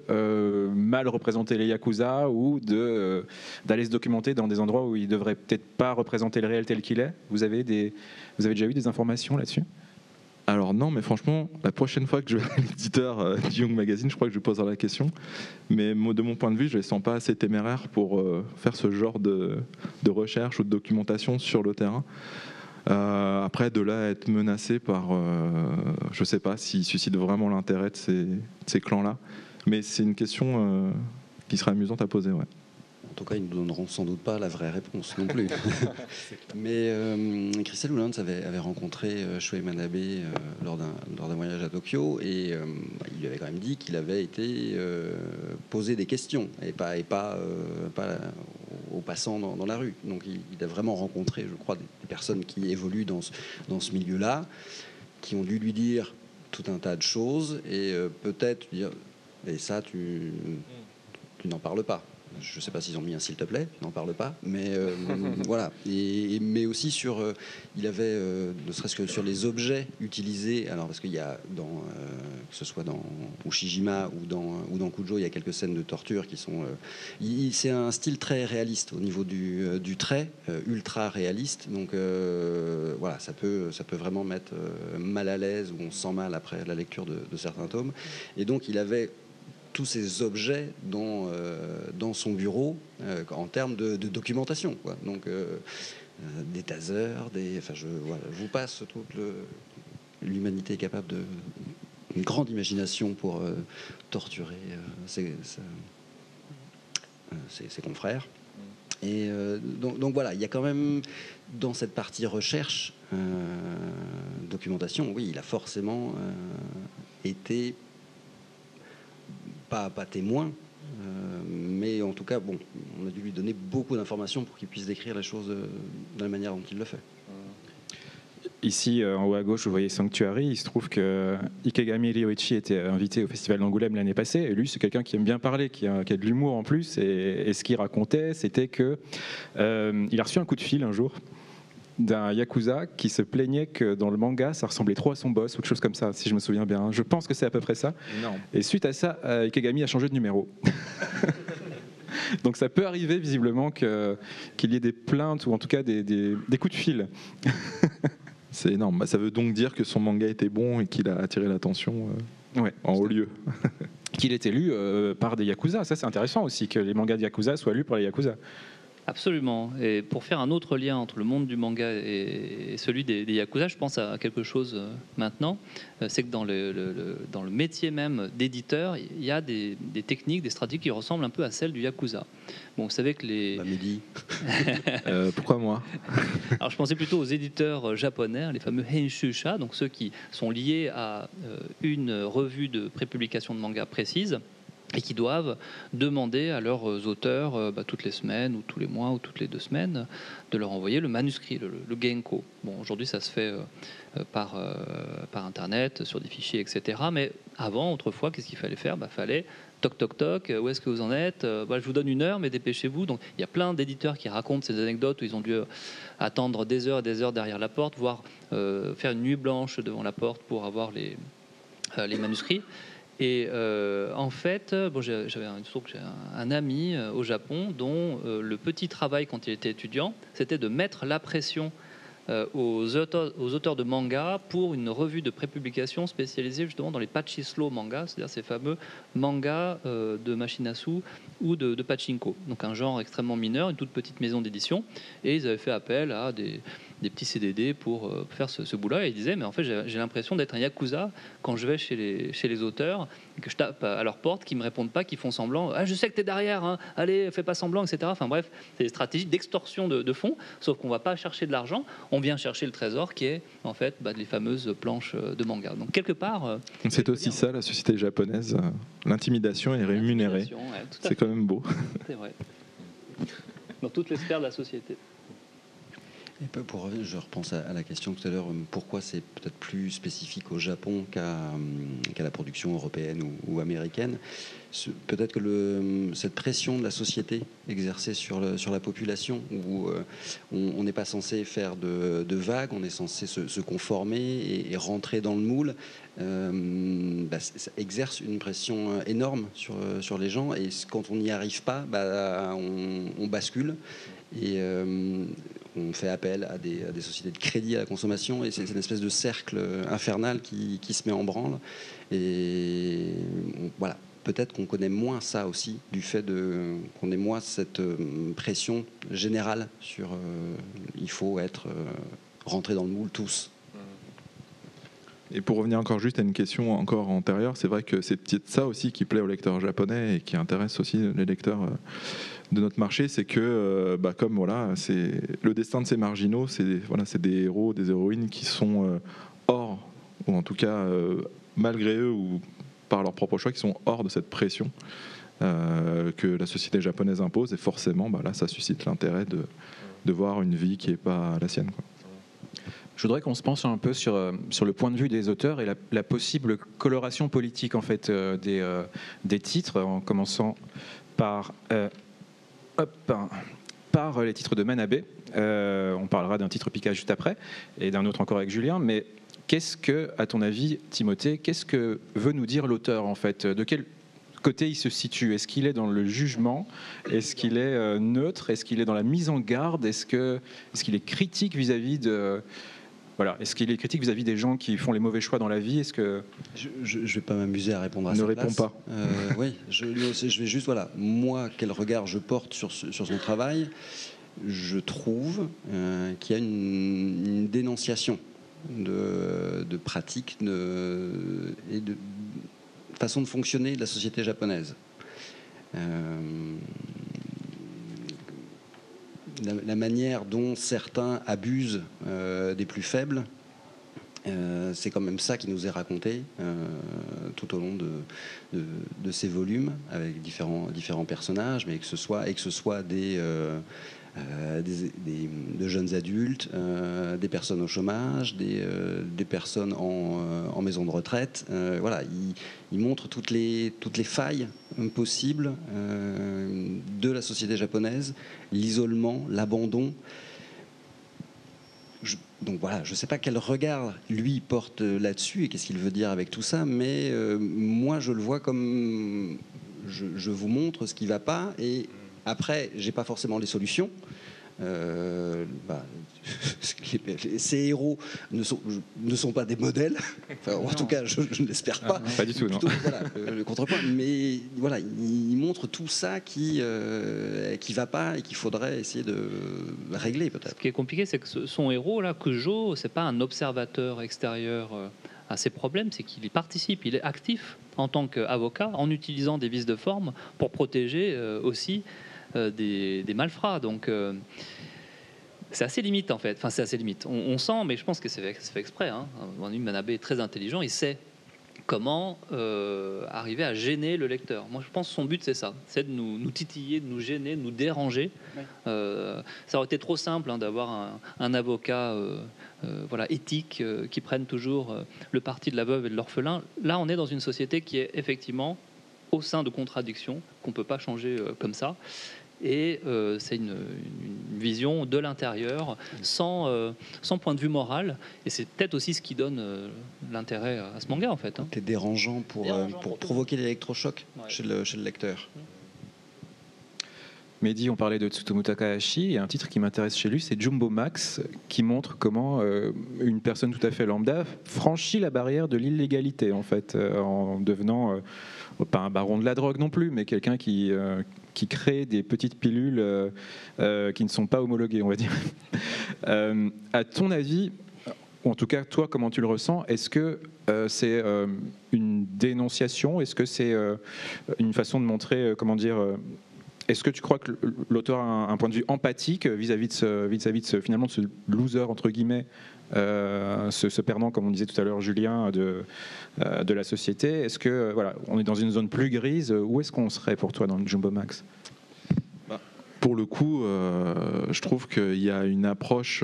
Speaker 1: mal représenter les Yakuza ou d'aller se documenter dans des endroits où ils ne devraient peut-être pas représenter le réel tel qu'il est? Vous avez déjà eu des informations là-dessus?
Speaker 3: Alors non, mais franchement, la prochaine fois que je vais à l'éditeur du Young Magazine, je crois que je lui poserai la question. Mais de mon point de vue, je ne les sens pas assez téméraires pour faire ce genre de recherche ou de documentation sur le terrain. Après, de là à être menacé par, je ne sais pas s'ils suscitent vraiment l'intérêt de ces clans-là. Mais c'est une question qui serait amusante à poser, ouais.
Speaker 2: En tout cas, ils ne nous donneront sans doute pas la vraie réponse non plus. Mais Crystal Woodlands avait rencontré Shuei Manabe lors d'un voyage à Tokyo et il lui avait quand même dit qu'il avait été posé des questions et pas aux passants dans la rue. Donc il a vraiment rencontré, je crois, des personnes qui évoluent dans ce milieu-là, qui ont dû lui dire tout un tas de choses et peut-être dire « et ça, tu n'en parles pas ». Je ne sais pas s'ils ont mis un s'il te plaît, n'en parle pas, mais voilà. Mais aussi il avait, ne serait-ce que sur les objets utilisés, alors parce qu'il y a que ce soit dans Ushijima ou dans Kujo, il y a quelques scènes de torture qui sont. C'est un style très réaliste au niveau du trait, ultra réaliste. Donc voilà, ça peut vraiment mettre mal à l'aise ou on se sent mal après la lecture de certains tomes. Et donc il avait tous ces objets dans son bureau en termes de documentation, quoi. Donc des tasers, je vous passe toute l'humanité est capable une grande imagination pour torturer ses confrères. Et donc voilà, il y a quand même dans cette partie recherche, documentation, oui, il a forcément été pas témoin, mais en tout cas, bon, on a dû lui donner beaucoup d'informations pour qu'il puisse décrire la chose de la manière dont il le fait.
Speaker 1: Ici, en haut à gauche, vous voyez Sanctuary. Il se trouve que Ikegami Ryoichi était invité au Festival d'Angoulême l'année passée. Et lui, c'est quelqu'un qui aime bien parler, qui a de l'humour en plus. Et ce qu'il racontait, c'était qu'il a reçu un coup de fil un jour d'un Yakuza qui se plaignait que dans le manga, ça ressemblait trop à son boss ou quelque chose comme ça, si je me souviens bien. Je pense que c'est à peu près ça.
Speaker 3: Non.
Speaker 1: Et suite à ça, Ikegami a changé de numéro. Donc ça peut arriver visiblement qu'il y ait des plaintes ou en tout cas des coups de fil.
Speaker 3: C'est énorme. Ça veut donc dire que son manga était bon et qu'il a attiré l'attention en haut lieu.
Speaker 1: Qu'il était lu par des Yakuza. Ça, c'est intéressant aussi, que les mangas de Yakuza soient lus par les Yakuza.
Speaker 4: Absolument. Et pour faire un autre lien entre le monde du manga et celui des Yakuza, je pense à quelque chose maintenant. C'est que dans le métier même d'éditeur, il y a des techniques, des stratégies qui ressemblent un peu à celles du Yakuza. Bon, vous savez que les...
Speaker 2: Mehdi.
Speaker 3: Pourquoi moi?
Speaker 4: Alors, je pensais plutôt aux éditeurs japonais, les fameux Henshusha, donc ceux qui sont liés à une revue de prépublication de manga précise, et qui doivent demander à leurs auteurs toutes les semaines ou tous les mois ou toutes les 2 semaines de leur envoyer le manuscrit, le genko. Bon, aujourd'hui ça se fait par internet, sur des fichiers, etc. Mais avant, autrefois, qu'est-ce qu'il fallait faire? Fallait toc toc toc, où est-ce que vous en êtes? Je vous donne 1 heure, mais dépêchez-vous. Donc il y a plein d'éditeurs qui racontent ces anecdotes où ils ont dû attendre des heures et des heures derrière la porte, voire faire une nuit blanche devant la porte pour avoir les manuscrits. Et en fait, j'avais un ami au Japon dont le petit travail quand il était étudiant, c'était de mettre la pression aux auteurs de manga pour une revue de prépublication spécialisée justement dans les pachislo manga, c'est-à-dire ces fameux mangas de Machinasu ou de pachinko. Donc un genre extrêmement mineur, une toute petite maison d'édition. Et ils avaient fait appel à des petits CDD pour faire ce boulot. Et il disait, mais en fait, j'ai l'impression d'être un yakuza quand je vais chez les auteurs, et que je tape à leur porte, qu'ils ne me répondent pas, qu'ils font semblant. Ah, je sais que tu es derrière, hein, allez, fais pas semblant, etc. Enfin bref, c'est des stratégies d'extorsion de fonds, sauf qu'on ne va pas chercher de l'argent, on vient chercher le trésor qui est en fait les fameuses planches de manga. Donc quelque part...
Speaker 3: c'est aussi ça, la société japonaise. L'intimidation est rémunérée.
Speaker 4: Ouais,
Speaker 3: c'est quand même beau.
Speaker 4: C'est vrai. Dans toutes les sphères de la société.
Speaker 2: Et je repense à la question tout à l'heure, pourquoi c'est peut-être plus spécifique au Japon qu'à la production européenne ou américaine. Peut-être que cette pression de la société exercée sur la population, où on n'est pas censé faire de vagues, on est censé se conformer et rentrer dans le moule, ça exerce une pression énorme sur les gens, et quand on n'y arrive pas, on bascule. Et on fait appel à des sociétés de crédit à la consommation, et c'est une espèce de cercle infernal qui se met en branle. Et voilà, peut-être qu'on connaît moins ça aussi, du fait qu'on ait moins cette pression générale sur il faut être rentré dans le moule tous.
Speaker 3: Et pour revenir encore juste à une question encore antérieure, c'est vrai que c'est peut-être ça aussi qui plaît aux lecteurs japonais et qui intéresse aussi les lecteurs de notre marché, c'est que comme voilà, c'est le destin de ces marginaux, c'est des héros, des héroïnes qui sont hors, ou en tout cas malgré eux ou par leur propre choix, qui sont hors de cette pression que la société japonaise impose, et forcément là ça suscite l'intérêt de voir une vie qui n'est pas la sienne, quoi.
Speaker 1: Je voudrais qu'on se penche un peu sur le point de vue des auteurs et la possible coloration politique en fait des titres, en commençant par les titres de Manabe. On parlera d'un titre Pika juste après et d'un autre encore avec Julien. Mais qu'est-ce que, à ton avis, Timothée, qu'est-ce que veut nous dire l'auteur en fait ? De quel côté il se situe ? Est-ce qu'il est dans le jugement ? Est-ce qu'il est neutre ? Est-ce qu'il est dans la mise en garde ? Est-ce qu'il est critique vis-à-vis de... Voilà. Est-ce qu'il est critique vis-à-vis des gens qui font les mauvais choix dans la vie ? Est-ce que...
Speaker 2: Je ne vais pas m'amuser à répondre à ça.
Speaker 3: Ne réponds pas.
Speaker 2: Oui, je vais juste, moi, quel regard je porte sur son travail. Je trouve qu'il y a une dénonciation de pratiques et de façon de fonctionner de la société japonaise. La manière dont certains abusent des plus faibles, c'est quand même ça qui nous est raconté tout au long de ces volumes, avec différents personnages, mais que ce soit de jeunes adultes, des personnes au chômage, des personnes en maison de retraite. Voilà, il montre toutes les failles possibles de la société japonaise, l'isolement, l'abandon. Donc voilà, je ne sais pas quel regard lui porte là-dessus et qu'est-ce qu'il veut dire avec tout ça, mais moi je le vois comme je vous montre ce qui ne va pas, et après j'ai pas forcément les solutions. Ces héros ne sont pas des modèles, enfin, en tout cas je ne l'espère pas.
Speaker 3: Pas du tout,
Speaker 2: plutôt, non. Voilà, le contrepoint, mais voilà, il montre tout ça qui va pas et qu'il faudrait essayer de régler peut-être.
Speaker 4: Ce qui est compliqué, c'est que son héros là, Kujo, c'est pas un observateur extérieur à ses problèmes, c'est qu'il y participe, il est actif en tant qu'avocat en utilisant des vices de forme pour protéger aussi des malfrats. Donc c'est assez limite en fait. Enfin, c'est assez limite. On sent, mais je pense que c'est fait exprès. Manabe est très intelligent. Il sait comment arriver à gêner le lecteur. Moi, je pense que son but, c'est ça. C'est de nous titiller, de nous gêner, de nous déranger. Oui. Ça aurait été trop simple d'avoir un avocat éthique qui prenne toujours le parti de la veuve et de l'orphelin. Là, on est dans une société qui est effectivement au sein de contradictions qu'on ne peut pas changer comme ça. Et c'est une vision de l'intérieur sans point de vue moral, et c'est peut-être aussi ce qui donne l'intérêt à ce manga en fait.
Speaker 2: C'est dérangeant pour provoquer l'électrochoc chez le lecteur.
Speaker 1: Mehdi, on parlait de Tsutomu Takahashi, et un titre qui m'intéresse chez lui, c'est Jumbo Max, qui montre comment une personne tout à fait lambda franchit la barrière de l'illégalité, en fait, en devenant, pas un baron de la drogue non plus, mais quelqu'un qui crée des petites pilules qui ne sont pas homologuées, on va dire. À ton avis, ou en tout cas, toi, comment tu le ressens? Est-ce que c'est une dénonciation? Est-ce que c'est une façon de montrer, est-ce que tu crois que l'auteur a un point de vue empathique vis-à-vis de ce loser entre guillemets, ce perdant, comme on disait tout à l'heure, Julien, de la société? Est-ce que voilà, on est dans une zone plus grise? Où est-ce qu'on serait pour toi dans le Jumbo Max?
Speaker 3: Pour le coup, je trouve qu'il y a une approche,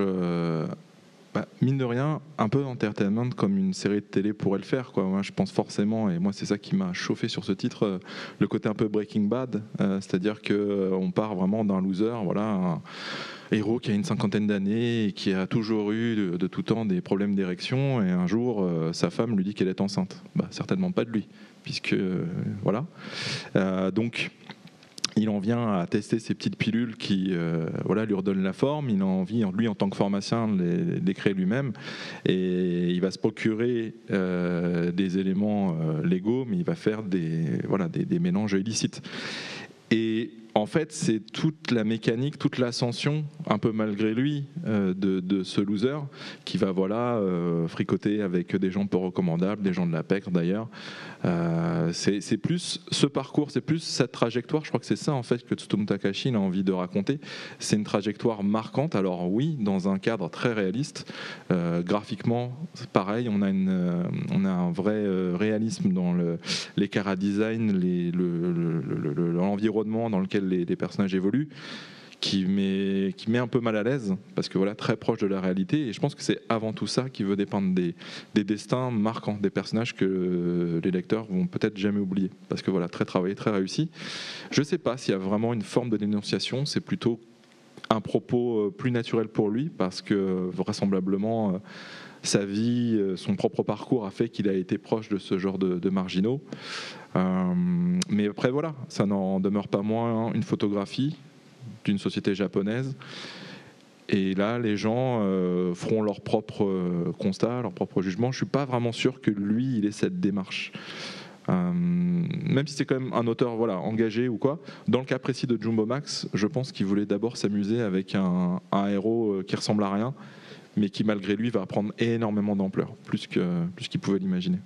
Speaker 3: mine de rien, un peu entertainment, comme une série de télé pourrait le faire, quoi. Moi, je pense forcément, et moi c'est ça qui m'a chauffé sur ce titre, le côté un peu Breaking Bad, c'est-à-dire qu'on part vraiment d'un loser, voilà, un héros qui a une cinquantaine d'années et qui a toujours eu de tout temps des problèmes d'érection, et un jour sa femme lui dit qu'elle est enceinte. Certainement pas de lui, puisque voilà. Donc il en vient à tester ces petites pilules qui lui redonnent la forme. Il a envie, lui, en tant que pharmacien, de les créer lui-même. Et il va se procurer des éléments légaux, mais il va faire des mélanges illicites. Et en fait, c'est toute la mécanique, toute l'ascension, un peu malgré lui, de ce loser, qui va fricoter avec des gens peu recommandables, des gens de la pègre d'ailleurs. C'est plus ce parcours, c'est plus cette trajectoire. Je crois que c'est ça en fait que Tsutomu Takahashi a envie de raconter. C'est une trajectoire marquante. Alors oui, dans un cadre très réaliste, graphiquement, c'est pareil. On a un vrai réalisme dans les chara-design, l'environnement dans lequel les personnages évoluent, qui met un peu mal à l'aise, parce que très proche de la réalité. Et je pense que c'est avant tout ça qui veut dépeindre des destins marquants, des personnages que les lecteurs vont peut-être jamais oublier, parce que très travaillé, très réussi. Je ne sais pas s'il y a vraiment une forme de dénonciation, c'est plutôt un propos plus naturel pour lui, parce que vraisemblablement sa vie, son propre parcours a fait qu'il a été proche de ce genre de marginaux. Mais après ça n'en demeure pas moins une photographie d'une société japonaise. Et là, les gens feront leur propre constat, leur propre jugement. Je ne suis pas vraiment sûr que lui, il ait cette démarche. Même si c'est quand même un auteur engagé ou quoi. Dans le cas précis de Jumbo Max, je pense qu'il voulait d'abord s'amuser avec un héros qui ressemble à rien, mais qui malgré lui va prendre énormément d'ampleur, plus qu'il pouvait l'imaginer.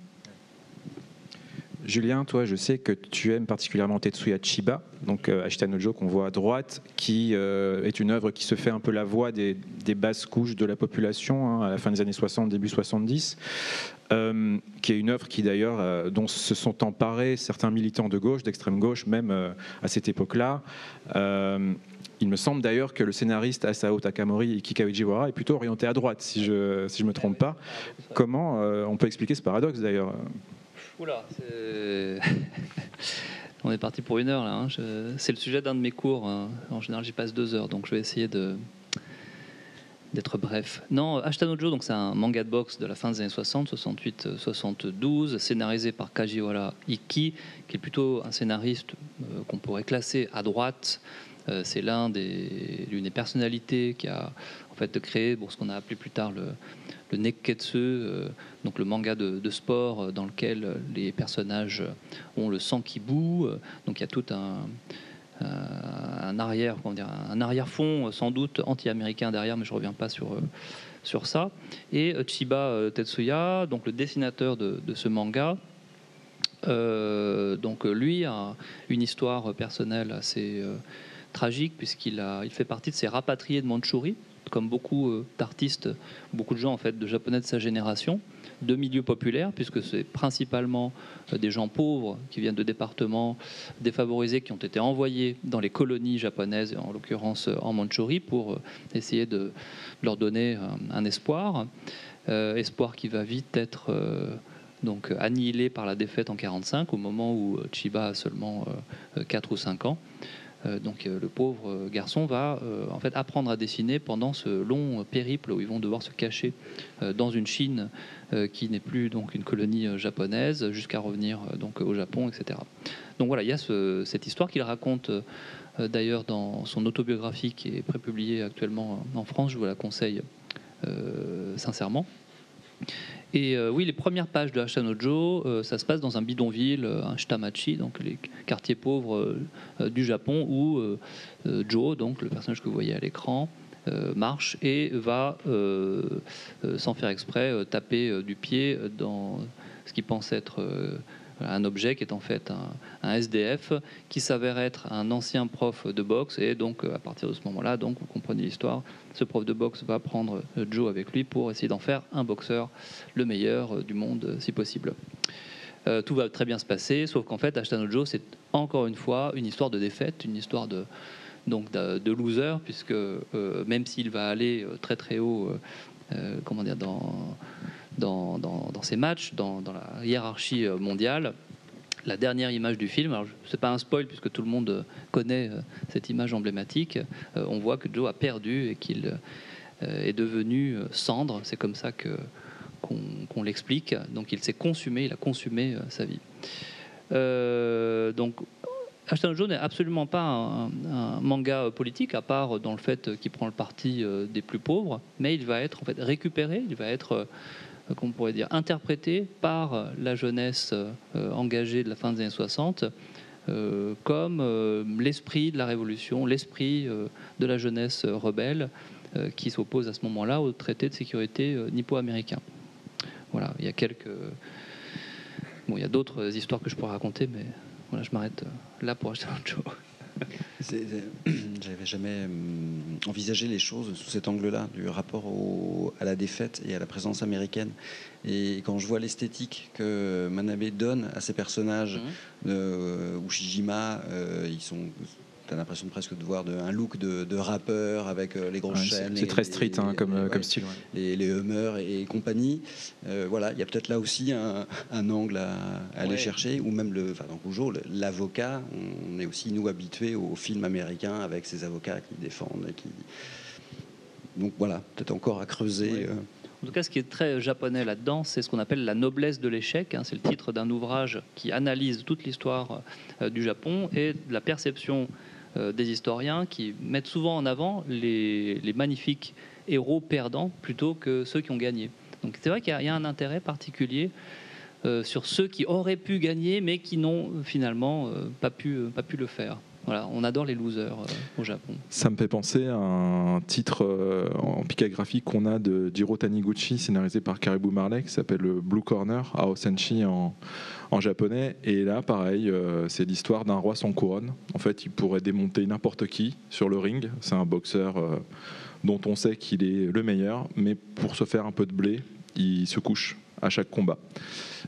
Speaker 1: Julien, toi, je sais que tu aimes particulièrement Tetsuya Chiba, donc Ashita no Joe qu'on voit à droite, qui est une œuvre qui se fait un peu la voix des basses couches de la population à la fin des années 60, début 70, qui est une œuvre qui d'ailleurs dont se sont emparés certains militants de gauche, d'extrême gauche, même à cette époque-là. Il me semble d'ailleurs que le scénariste Asao Takamori et Kika Ujiwara est plutôt orienté à droite, si je me trompe pas. Comment on peut expliquer ce paradoxe d'ailleurs?
Speaker 4: Oula, on est parti pour 1 heure là. C'est le sujet d'un de mes cours. En général, j'y passe 2 heures, donc je vais essayer d'être bref. Non, Ashita no Joe, donc c'est un manga de boxe de la fin des années 60, 68, 72, scénarisé par Kajiwara Ikki, qui est plutôt un scénariste qu'on pourrait classer à droite. C'est l'une des personnalités qui a en fait créé ce qu'on a appelé plus tard le nekketsu, donc le manga de sport dans lequel les personnages ont le sang qui bout. Donc il y a tout un arrière-fond sans doute anti-américain derrière, mais je reviens pas sur ça. Et Chiba Tetsuya, donc le dessinateur de ce manga, donc lui a une histoire personnelle assez tragique, puisqu'il fait partie de ces rapatriés de Mandchourie, comme beaucoup d'artistes, beaucoup de gens en fait de japonais de sa génération, de milieux populaires, puisque c'est principalement des gens pauvres qui viennent de départements défavorisés, qui ont été envoyés dans les colonies japonaises, en l'occurrence en Mandchourie, pour essayer de leur donner un espoir, espoir qui va vite être donc annihilé par la défaite en 1945, au moment où Chiba a seulement 4 ou 5 ans. Donc le pauvre garçon va en fait apprendre à dessiner pendant ce long périple où ils vont devoir se cacher dans une Chine qui n'est plus donc une colonie japonaise, jusqu'à revenir donc au Japon, etc. Donc voilà, il y a cette histoire qu'il raconte d'ailleurs dans son autobiographie qui est prépubliée actuellement en France. Je vous la conseille sincèrement. Et oui, les premières pages de Ashita no Joe, ça se passe dans un bidonville, un shitamachi, donc les quartiers pauvres du Japon, où Joe, donc le personnage que vous voyez à l'écran, marche et va, sans faire exprès, taper du pied dans ce qu'il pense être un objet qui est en fait un SDF, qui s'avère être un ancien prof de boxe. Et donc à partir de ce moment-là, donc vous comprenez l'histoire, ce prof de boxe va prendre Joe avec lui pour essayer d'en faire un boxeur le meilleur du monde si possible. Tout va très bien se passer, sauf qu'en fait Ashita no Joe, c'est encore une fois une histoire de défaite, une histoire de loser, puisque même s'il va aller très très haut dans ces matchs, dans la hiérarchie mondiale, la dernière image du film, alors c'est pas un spoil puisque tout le monde connaît cette image emblématique, on voit que Joe a perdu et qu'il est devenu cendre, c'est comme ça qu'on l'explique, donc il s'est consumé, il a consumé sa vie. Donc Ashita no Joe n'est absolument pas un manga politique, à part dans le fait qu'il prend le parti des plus pauvres, mais il va être en fait récupéré, il va être qu'on pourrait dire interprété par la jeunesse engagée de la fin des années 60 comme l'esprit de la révolution, l'esprit de la jeunesse rebelle qui s'oppose à ce moment-là au traité de sécurité nippo-américain. Voilà, il y a d'autres histoires que je pourrais raconter, mais voilà, je m'arrête là pour Ashita no Joe.
Speaker 2: J'avais jamais envisagé les choses sous cet angle-là, du rapport à la défaite et à la présence américaine. Et quand je vois l'esthétique que Manabe donne à ces personnages, Ushijima, t'as l'impression presque de voir un look de rappeur avec les grosses chaînes.
Speaker 1: C'est très street comme style. Ouais.
Speaker 2: Les Hummers et compagnie. Voilà, il y a peut-être là aussi un angle à aller chercher. Ou même dans Cujo, l'avocat, on est aussi nous habitués aux films américains avec ces avocats qui défendent. Donc voilà, peut-être encore à creuser.
Speaker 4: Ouais. En tout cas, ce qui est très japonais là-dedans, c'est ce qu'on appelle la noblesse de l'échec. C'est le titre d'un ouvrage qui analyse toute l'histoire du Japon et de la perception des historiens qui mettent souvent en avant les magnifiques héros perdants plutôt que ceux qui ont gagné. Donc c'est vrai qu'il y a un intérêt particulier sur ceux qui auraient pu gagner mais qui n'ont finalement pas pu le faire. Voilà, on adore les losers au Japon.
Speaker 3: Ça me fait penser à un titre en picagraphie qu'on a de Jiro Taniguchi, scénarisé par Caribou Marley, qui s'appelle le Blue Corner, Aosenshi en japonais. Et là, pareil, c'est l'histoire d'un roi sans couronne. En fait, il pourrait démonter n'importe qui sur le ring. C'est un boxeur dont on sait qu'il est le meilleur, mais pour se faire un peu de blé, il se couche à chaque combat.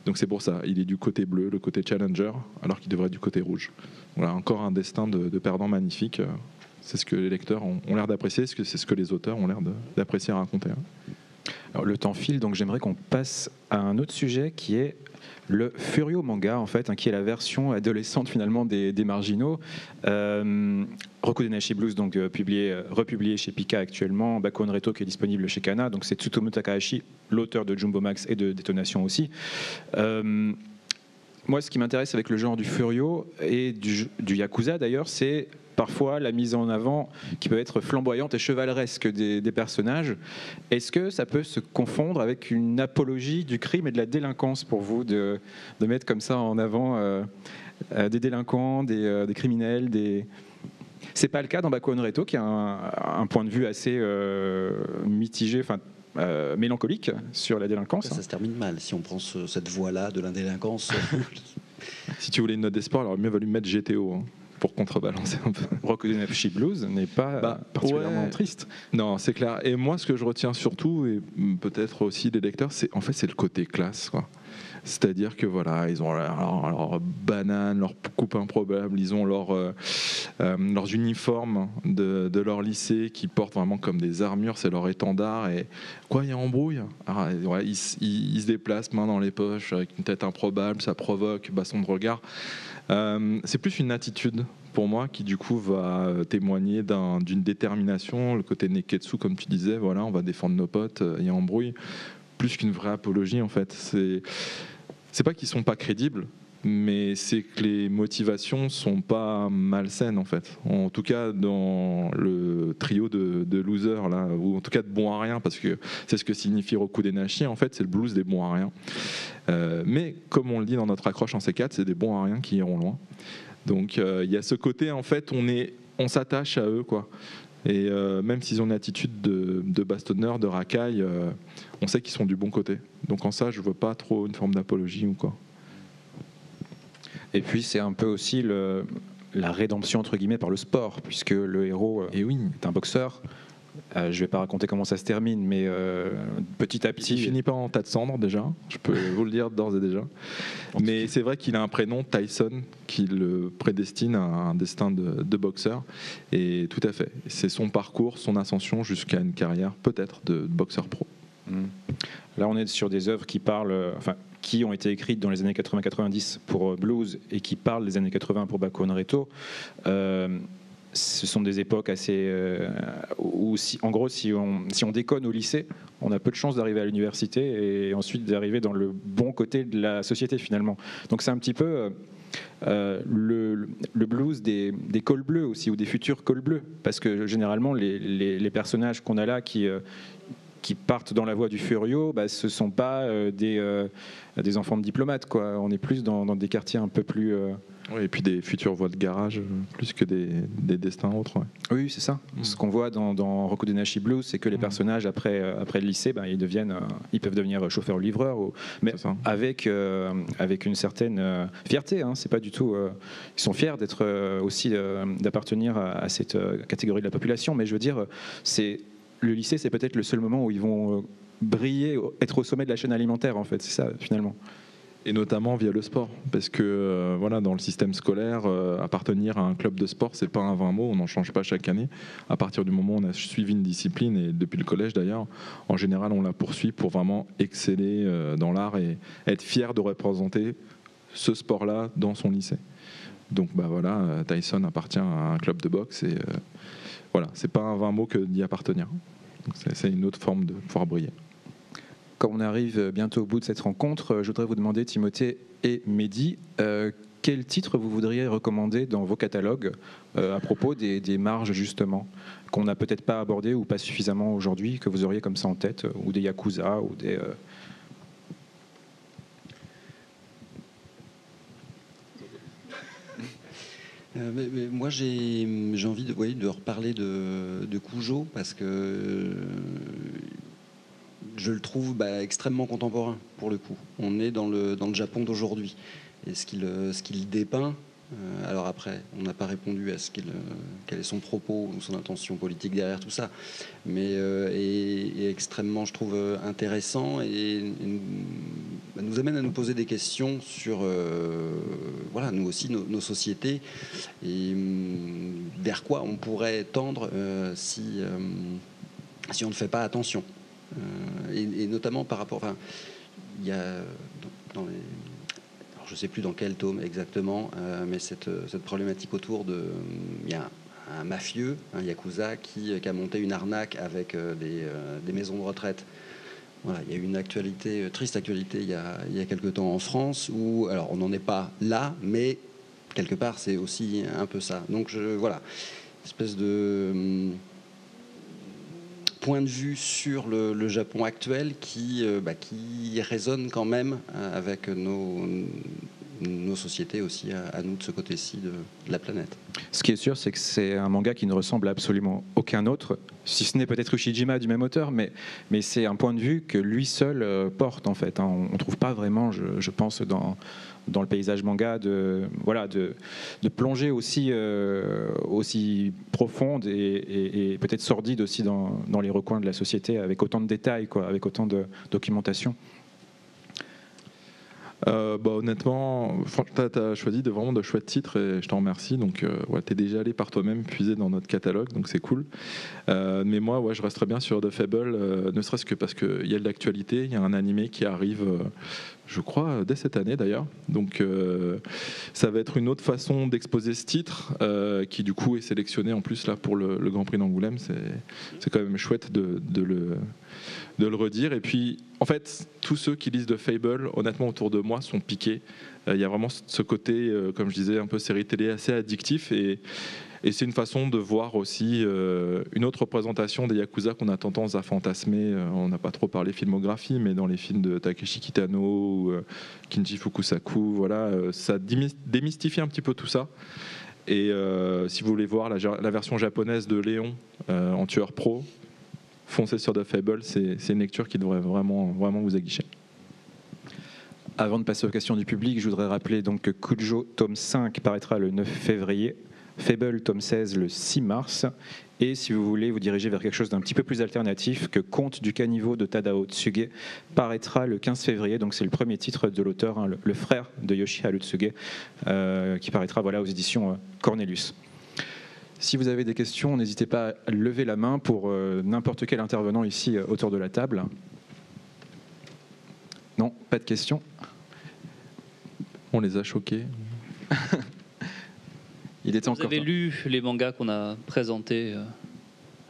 Speaker 3: Donc c'est pour ça, il est du côté bleu, le côté challenger, alors qu'il devrait être du côté rouge. Voilà, encore un destin de perdant magnifique. C'est ce que les lecteurs ont l'air d'apprécier, c'est ce que les auteurs ont l'air d'apprécier à raconter.
Speaker 1: Alors, le temps file, donc j'aimerais qu'on passe à un autre sujet qui est le Furio manga, en fait, qui est la version adolescente finalement des Marginaux. Roku Denashi Blues, donc republié chez Pika actuellement, Bakuon Reto qui est disponible chez Kana, donc c'est Tsutomu Takahashi, l'auteur de Jumbo Max et de Détonation aussi. Moi, ce qui m'intéresse avec le genre du Furio et du Yakuza d'ailleurs, c'est parfois la mise en avant qui peut être flamboyante et chevaleresque des personnages. Est-ce que ça peut se confondre avec une apologie du crime et de la délinquance pour vous de mettre comme ça en avant des délinquants, des criminels, C'est pas le cas dans Bakuon Reto qui a un point de vue assez mitigé, mélancolique sur la délinquance.
Speaker 2: Ça se termine mal si on prend cette voie-là de l'indélinquance.
Speaker 3: Si tu voulais une note d'espoir, alors mieux valu mettre GTO. Pour contrebalancer un peu.
Speaker 1: Roku Denashi Blues n'est pas particulièrement triste.
Speaker 3: Non, c'est clair. Et moi, ce que je retiens surtout, et peut-être aussi les lecteurs, c'est le côté classe, quoi. C'est-à-dire que voilà, ils ont leur banane, leur coupe improbable, ils ont leurs uniformes de leur lycée qui portent vraiment comme des armures, c'est leur étendard. Et quoi, il y a embrouille. Alors, ils se déplacent main dans les poches avec une tête improbable, ça provoque baston de regard. C'est plus une attitude pour moi qui du coup va témoigner d'une détermination, le côté neketsu comme tu disais, voilà, on va défendre nos potes, il y a embrouille, plus qu'une vraie apologie en fait. C'est pas qu'ils sont pas crédibles, mais c'est que les motivations sont pas malsaines en fait. En tout cas dans le trio de losers là, ou en tout cas de bons à rien, parce que c'est ce que signifie Roku Denashi en fait, c'est le blues des bons à rien. Mais comme on le dit dans notre accroche en C4, c'est des bons à rien qui iront loin. Donc il y a ce côté en fait, on s'attache à eux quoi. Et même s'ils ont une attitude de bastonneur, de racaille, on sait qu'ils sont du bon côté. Donc en ça, je vois pas trop une forme d'apologie ou quoi.
Speaker 1: Et puis c'est un peu aussi la rédemption entre guillemets par le sport, puisque le héros est un boxeur. Je ne vais pas raconter comment ça se termine, mais petit à petit...
Speaker 3: Il finit pas en tas de cendres déjà, je peux vous le dire d'ores et déjà. Mais c'est vrai qu'il a un prénom, Tyson, qui le prédestine à un destin de boxeur. Et tout à fait, c'est son parcours, son ascension jusqu'à une carrière peut-être de boxeur pro.
Speaker 1: Là on est sur des œuvres qui ont été écrites dans les années 80-90 pour blues et qui parlent des années 80 pour Baco Nreto. Ce sont des époques assez où en gros si on déconne au lycée, on a peu de chances d'arriver à l'université et ensuite d'arriver dans le bon côté de la société finalement. Donc c'est un petit peu le blues des cols bleus aussi, ou des futurs cols bleus, parce que généralement les personnages qu'on a là qui partent dans la voie du Furio, ce ne sont pas des enfants de diplomates, quoi. On est plus dans des quartiers un peu plus...
Speaker 3: Oui, et puis des futures voies de garage, plus que des destins autres. Ouais.
Speaker 1: Oui, c'est ça. Ce qu'on voit dans Roku Denashi Blues, c'est que les personnages, après le lycée, ils peuvent devenir chauffeurs ou livreurs, mais avec une certaine fierté. Hein. C'est pas du tout... ils sont fiers d'être aussi d'appartenir à cette catégorie de la population, mais je veux dire, le lycée, c'est peut-être le seul moment où ils vont briller, être au sommet de la chaîne alimentaire, en fait. C'est ça, finalement.
Speaker 3: Et notamment via le sport, parce que dans le système scolaire, appartenir à un club de sport, c'est pas un vain mot, on n'en change pas chaque année. À partir du moment où on a suivi une discipline, et depuis le collège d'ailleurs, en général, on la poursuit pour vraiment exceller dans l'art et être fier de représenter ce sport-là dans son lycée. Donc Tyson appartient à un club de boxe et c'est pas un vain mot que d'y appartenir. Donc c'est une autre forme de pouvoir briller.
Speaker 1: Comme on arrive bientôt au bout de cette rencontre, je voudrais vous demander, Timothée et Mehdi, quel titre vous voudriez recommander dans vos catalogues à propos des marges, justement, qu'on n'a peut-être pas abordé ou pas suffisamment aujourd'hui, que vous auriez comme ça en tête, ou des Yakuza, ou des...
Speaker 2: Mais moi, j'ai envie de reparler de Kujo, parce que je le trouve extrêmement contemporain, pour le coup. On est dans le Japon d'aujourd'hui. Et ce qu'il dépeint, alors après, on n'a pas répondu à quel est son propos ou son intention politique derrière tout ça, mais est extrêmement, je trouve, intéressant et nous amène à nous poser des questions sur nous aussi, nos sociétés, et vers quoi on pourrait tendre si on ne fait pas attention. Et notamment par rapport... il y a dans les... Alors je ne sais plus dans quel tome exactement, mais cette problématique autour de... Il y a un mafieux, un Yakuza, qui a monté une arnaque avec des maisons de retraite. Voilà, il y a eu une triste actualité il y a quelque temps en France, où, alors on n'en est pas là, mais quelque part c'est aussi un peu ça. Donc espèce de point de vue sur le Japon actuel qui résonne quand même avec nos sociétés aussi, à nous de ce côté-ci de la planète.
Speaker 1: Ce qui est sûr, c'est que c'est un manga qui ne ressemble à absolument aucun autre, si ce n'est peut-être Ushijima du même auteur, mais c'est un point de vue que lui seul porte, en fait. On ne trouve pas vraiment, je pense, dans le paysage manga de plonger aussi profonde et peut-être sordide aussi dans les recoins de la société, avec autant de détails, avec autant de documentation.
Speaker 3: Honnêtement, tu as choisi vraiment de chouettes titres et je t'en remercie. Donc, tu es déjà allé par toi-même puiser dans notre catalogue, donc c'est cool. Mais moi, je resterai bien sur The Fable, ne serait-ce que parce qu'il y a de l'actualité. Il y a un animé qui arrive, je crois, dès cette année d'ailleurs. Donc, ça va être une autre façon d'exposer ce titre qui, du coup, est sélectionné en plus là pour le Grand Prix d'Angoulême. C'est quand même chouette de le redire. Et puis, en fait, tous ceux qui lisent The Fable, honnêtement, autour de moi, sont piqués Il y a vraiment ce côté, comme je disais, un peu série télé assez addictif, et c'est une façon de voir aussi une autre représentation des Yakuza qu'on a tendance à fantasmer. On n'a pas trop parlé filmographie, mais dans les films de Takeshi Kitano ou Kinji Fukusaku, voilà, ça démystifie un petit peu tout ça. Et si vous voulez voir la version japonaise de Léon en tueur pro, foncez sur The Fable, c'est une lecture qui devrait vraiment vous aguicher.
Speaker 1: Avant de passer aux questions du public, je voudrais rappeler donc que Kujo tome 5 paraîtra le 9 février, Fable tome 16 le 6 mars, et si vous voulez vous diriger vers quelque chose d'un petit peu plus alternatif, que Conte du caniveau de Tadao Tsuge paraîtra le 15 février, donc c'est le premier titre de l'auteur, hein, le frère de Yoshihiro Tsuge, qui paraîtra aux éditions Cornelius. Si vous avez des questions, n'hésitez pas à lever la main pour n'importe quel intervenant ici autour de la table. Non, pas de questions.
Speaker 3: On les a choqués.
Speaker 4: Vous avez lu les mangas qu'on a présentés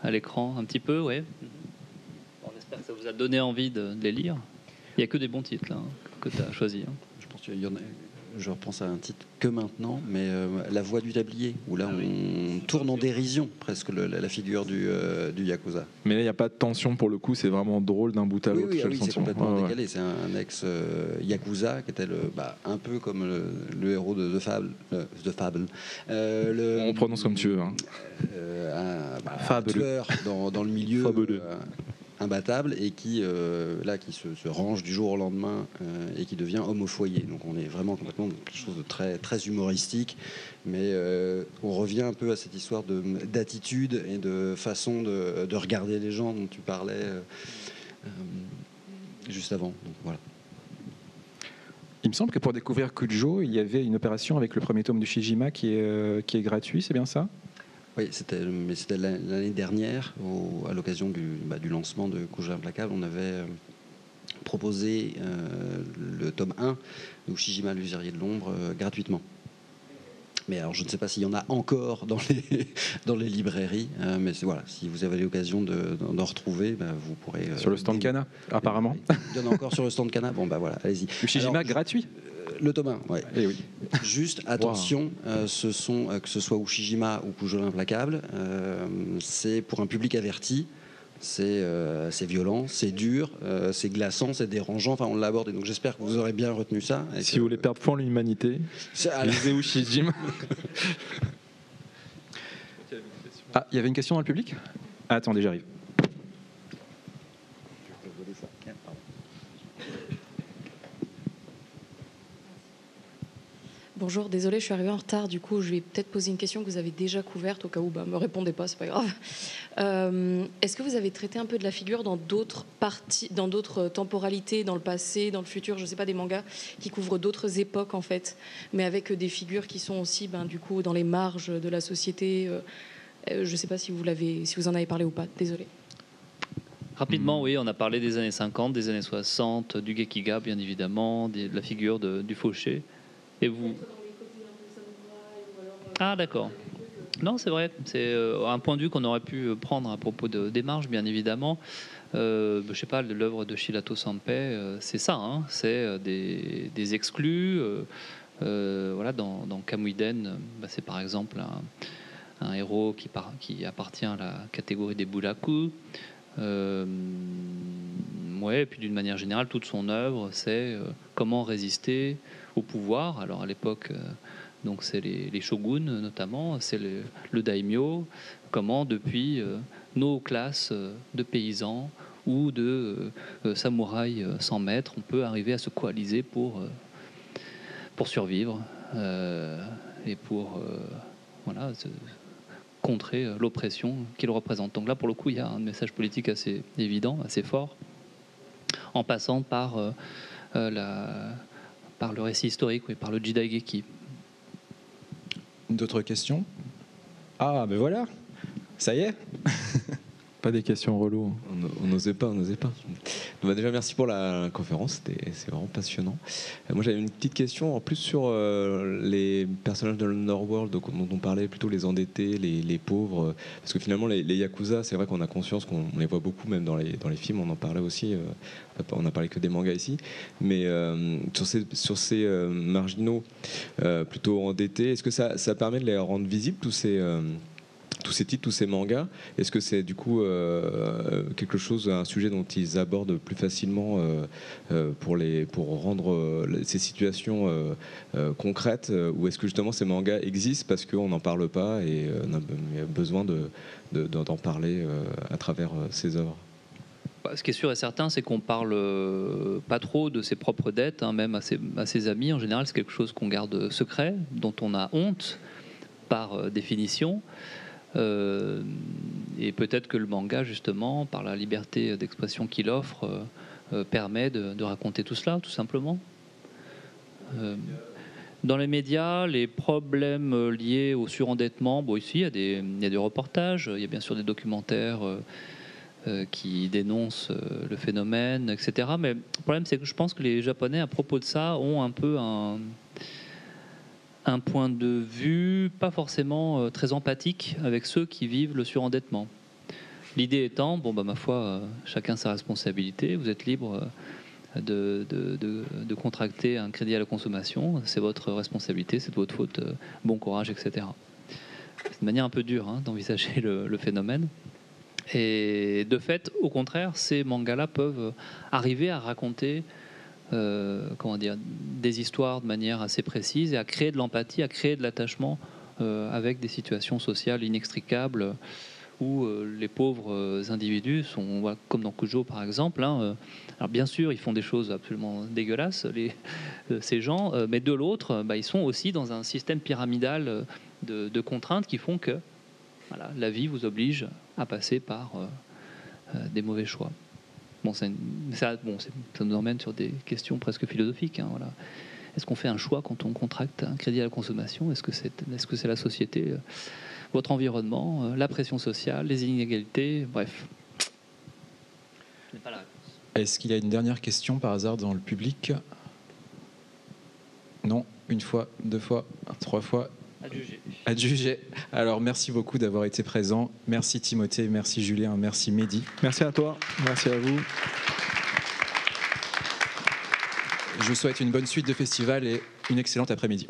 Speaker 4: à l'écran un petit peu, ouais. On espère que ça vous a donné envie de les lire. Il n'y a que des bons titres là, que tu as choisis.
Speaker 2: Je pense qu'il y en a. Je repense à un titre que maintenant, mais La Voix du tablier, où là on tourne en dérision presque la figure du Yakuza.
Speaker 3: Mais là il n'y a pas de tension pour le coup, c'est vraiment drôle d'un bout à l'autre.
Speaker 2: Oui, c'est complètement décalé. C'est un ex-Yakuza qui était un peu comme le héros de The Fable.
Speaker 3: On prononce comme tu veux. Hein.
Speaker 2: Un tueur dans le milieu. Imbattable, et qui se range du jour au lendemain et qui devient homme au foyer. Donc on est vraiment complètement dans quelque chose de très, très humoristique, mais on revient un peu à cette histoire d'attitude et de façon de regarder les gens dont tu parlais juste avant. Donc, voilà.
Speaker 1: Il me semble que pour découvrir Kujo, il y avait une opération avec le premier tome du Shijima qui est gratuit, c'est bien ça ?
Speaker 2: Oui, c'était l'année dernière, à l'occasion du lancement de Kujo Implacable, on avait proposé le tome 1 de Shijima l'usurier de l'ombre gratuitement. Mais alors je ne sais pas s'il y en a encore dans les librairies, mais voilà, si vous avez l'occasion d'en retrouver, vous pourrez...
Speaker 1: sur le stand Kana, apparemment.
Speaker 2: Il y en a encore sur le stand Kana, bon voilà, allez-y.
Speaker 1: Le Shijima gratuit.
Speaker 2: Le tome 1, ouais.
Speaker 1: Eh oui.
Speaker 2: Juste attention, que ce soit Ushijima ou Kujo l'Implacable, c'est pour un public averti. C'est violent, c'est dur, c'est glaçant, c'est dérangeant. Enfin, on l'a abordé. Donc j'espère que vous aurez bien retenu ça.
Speaker 3: Si vous voulez perdre foi en l'humanité, lisez Ushijima.
Speaker 1: Ah, il y avait une question dans le public ? Ah, attendez, j'arrive.
Speaker 5: Bonjour, désolé, je suis arrivée en retard. Du coup, je vais peut-être poser une question que vous avez déjà couverte, au cas où me répondez pas, c'est pas grave. Est-ce que vous avez traité un peu de la figure dans d'autres parties, dans d'autres temporalités, dans le passé, dans le futur, je sais pas, des mangas qui couvrent d'autres époques en fait, mais avec des figures qui sont aussi, du coup, dans les marges de la société. Je sais pas si vous en avez parlé ou pas. Désolé.
Speaker 4: Rapidement, oui, on a parlé des années 50, des années 60, du Gekiga, bien évidemment, de la figure du fauché. Et vous... Ah, d'accord. Non, c'est vrai. C'est un point de vue qu'on aurait pu prendre à propos des marges, bien évidemment. Je sais pas, l'œuvre de Shilato Sanpei, c'est ça. Hein, c'est des exclus. Voilà, dans Kamuiden, c'est par exemple un héros qui appartient à la catégorie des Bulaku. Ouais, et puis d'une manière générale, toute son œuvre, c'est comment résister au pouvoir. Alors à l'époque, donc c'est les shoguns notamment, c'est le daimyo. Comment depuis nos classes de paysans ou de samouraïs sans maître, on peut arriver à se coaliser pour survivre et pour voilà, contrer l'oppression qu'il représente. Donc là, pour le coup, il y a un message politique assez évident, assez fort, en passant par le récit historique, oui, par le Jidaigeki.
Speaker 1: D'autres questions ? Ah, ben voilà, ça y est.
Speaker 3: Pas Pas des questions reloues.
Speaker 6: On n'osait pas. Donc, déjà, merci pour la conférence, c'est vraiment passionnant. Moi, j'avais une petite question en plus sur les personnages de l'Underworld, dont on parlait, plutôt les endettés, les pauvres, parce que finalement, les Yakuza, c'est vrai qu'on a conscience qu'on les voit beaucoup, même dans les films, on en parlait aussi, on n'a parlé que des mangas ici, mais sur ces marginaux plutôt endettés, est-ce que ça permet de les rendre visibles, tous ces titres, tous ces mangas? Est-ce que c'est du coup quelque chose, un sujet dont ils abordent plus facilement pour rendre ces situations concrètes, ou est-ce que justement ces mangas existent parce qu'on n'en parle pas et on a besoin d'en parler à travers ces œuvres?
Speaker 4: Ce qui est sûr et certain, c'est qu'on parle pas trop de ses propres dettes, hein, même à ses amis. En général, c'est quelque chose qu'on garde secret, dont on a honte par définition. Et peut-être que le manga, justement, par la liberté d'expression qu'il offre, permet de raconter tout cela, tout simplement. Dans les médias, les problèmes liés au surendettement, ici, il y a des reportages, il y a bien sûr des documentaires qui dénoncent le phénomène, etc. Mais le problème, c'est que je pense que les Japonais, à propos de ça, ont un peu un point de vue pas forcément très empathique avec ceux qui vivent le surendettement. L'idée étant, ma foi, chacun sa responsabilité, vous êtes libre de contracter un crédit à la consommation, c'est votre responsabilité, c'est de votre faute, bon courage, etc. C'est une manière un peu dure d'envisager le phénomène. Et de fait, au contraire, ces mangas-là peuvent arriver à raconter des histoires de manière assez précise et à créer de l'empathie, à créer de l'attachement avec des situations sociales inextricables où les pauvres individus sont, comme dans Kujo par exemple, alors bien sûr ils font des choses absolument dégueulasses, ces gens, mais de l'autre, ils sont aussi dans un système pyramidal de contraintes qui font que la vie vous oblige à passer par des mauvais choix. Ça nous emmène sur des questions presque philosophiques. Est-ce qu'on fait un choix quand on contracte un crédit à la consommation? Est-ce que c'est la société, votre environnement, la pression sociale, les inégalités? Bref. Ce n'est pas la réponse.
Speaker 7: Est-ce qu'il y a une dernière question par hasard dans le public? Non? Une fois, 2 fois, 3 fois? À juger. Alors, merci beaucoup d'avoir été présent. Merci Timothée, merci Julien, merci Mehdi.
Speaker 3: Merci à toi, merci à vous.
Speaker 7: Je vous souhaite une bonne suite de festival et une excellente après-midi.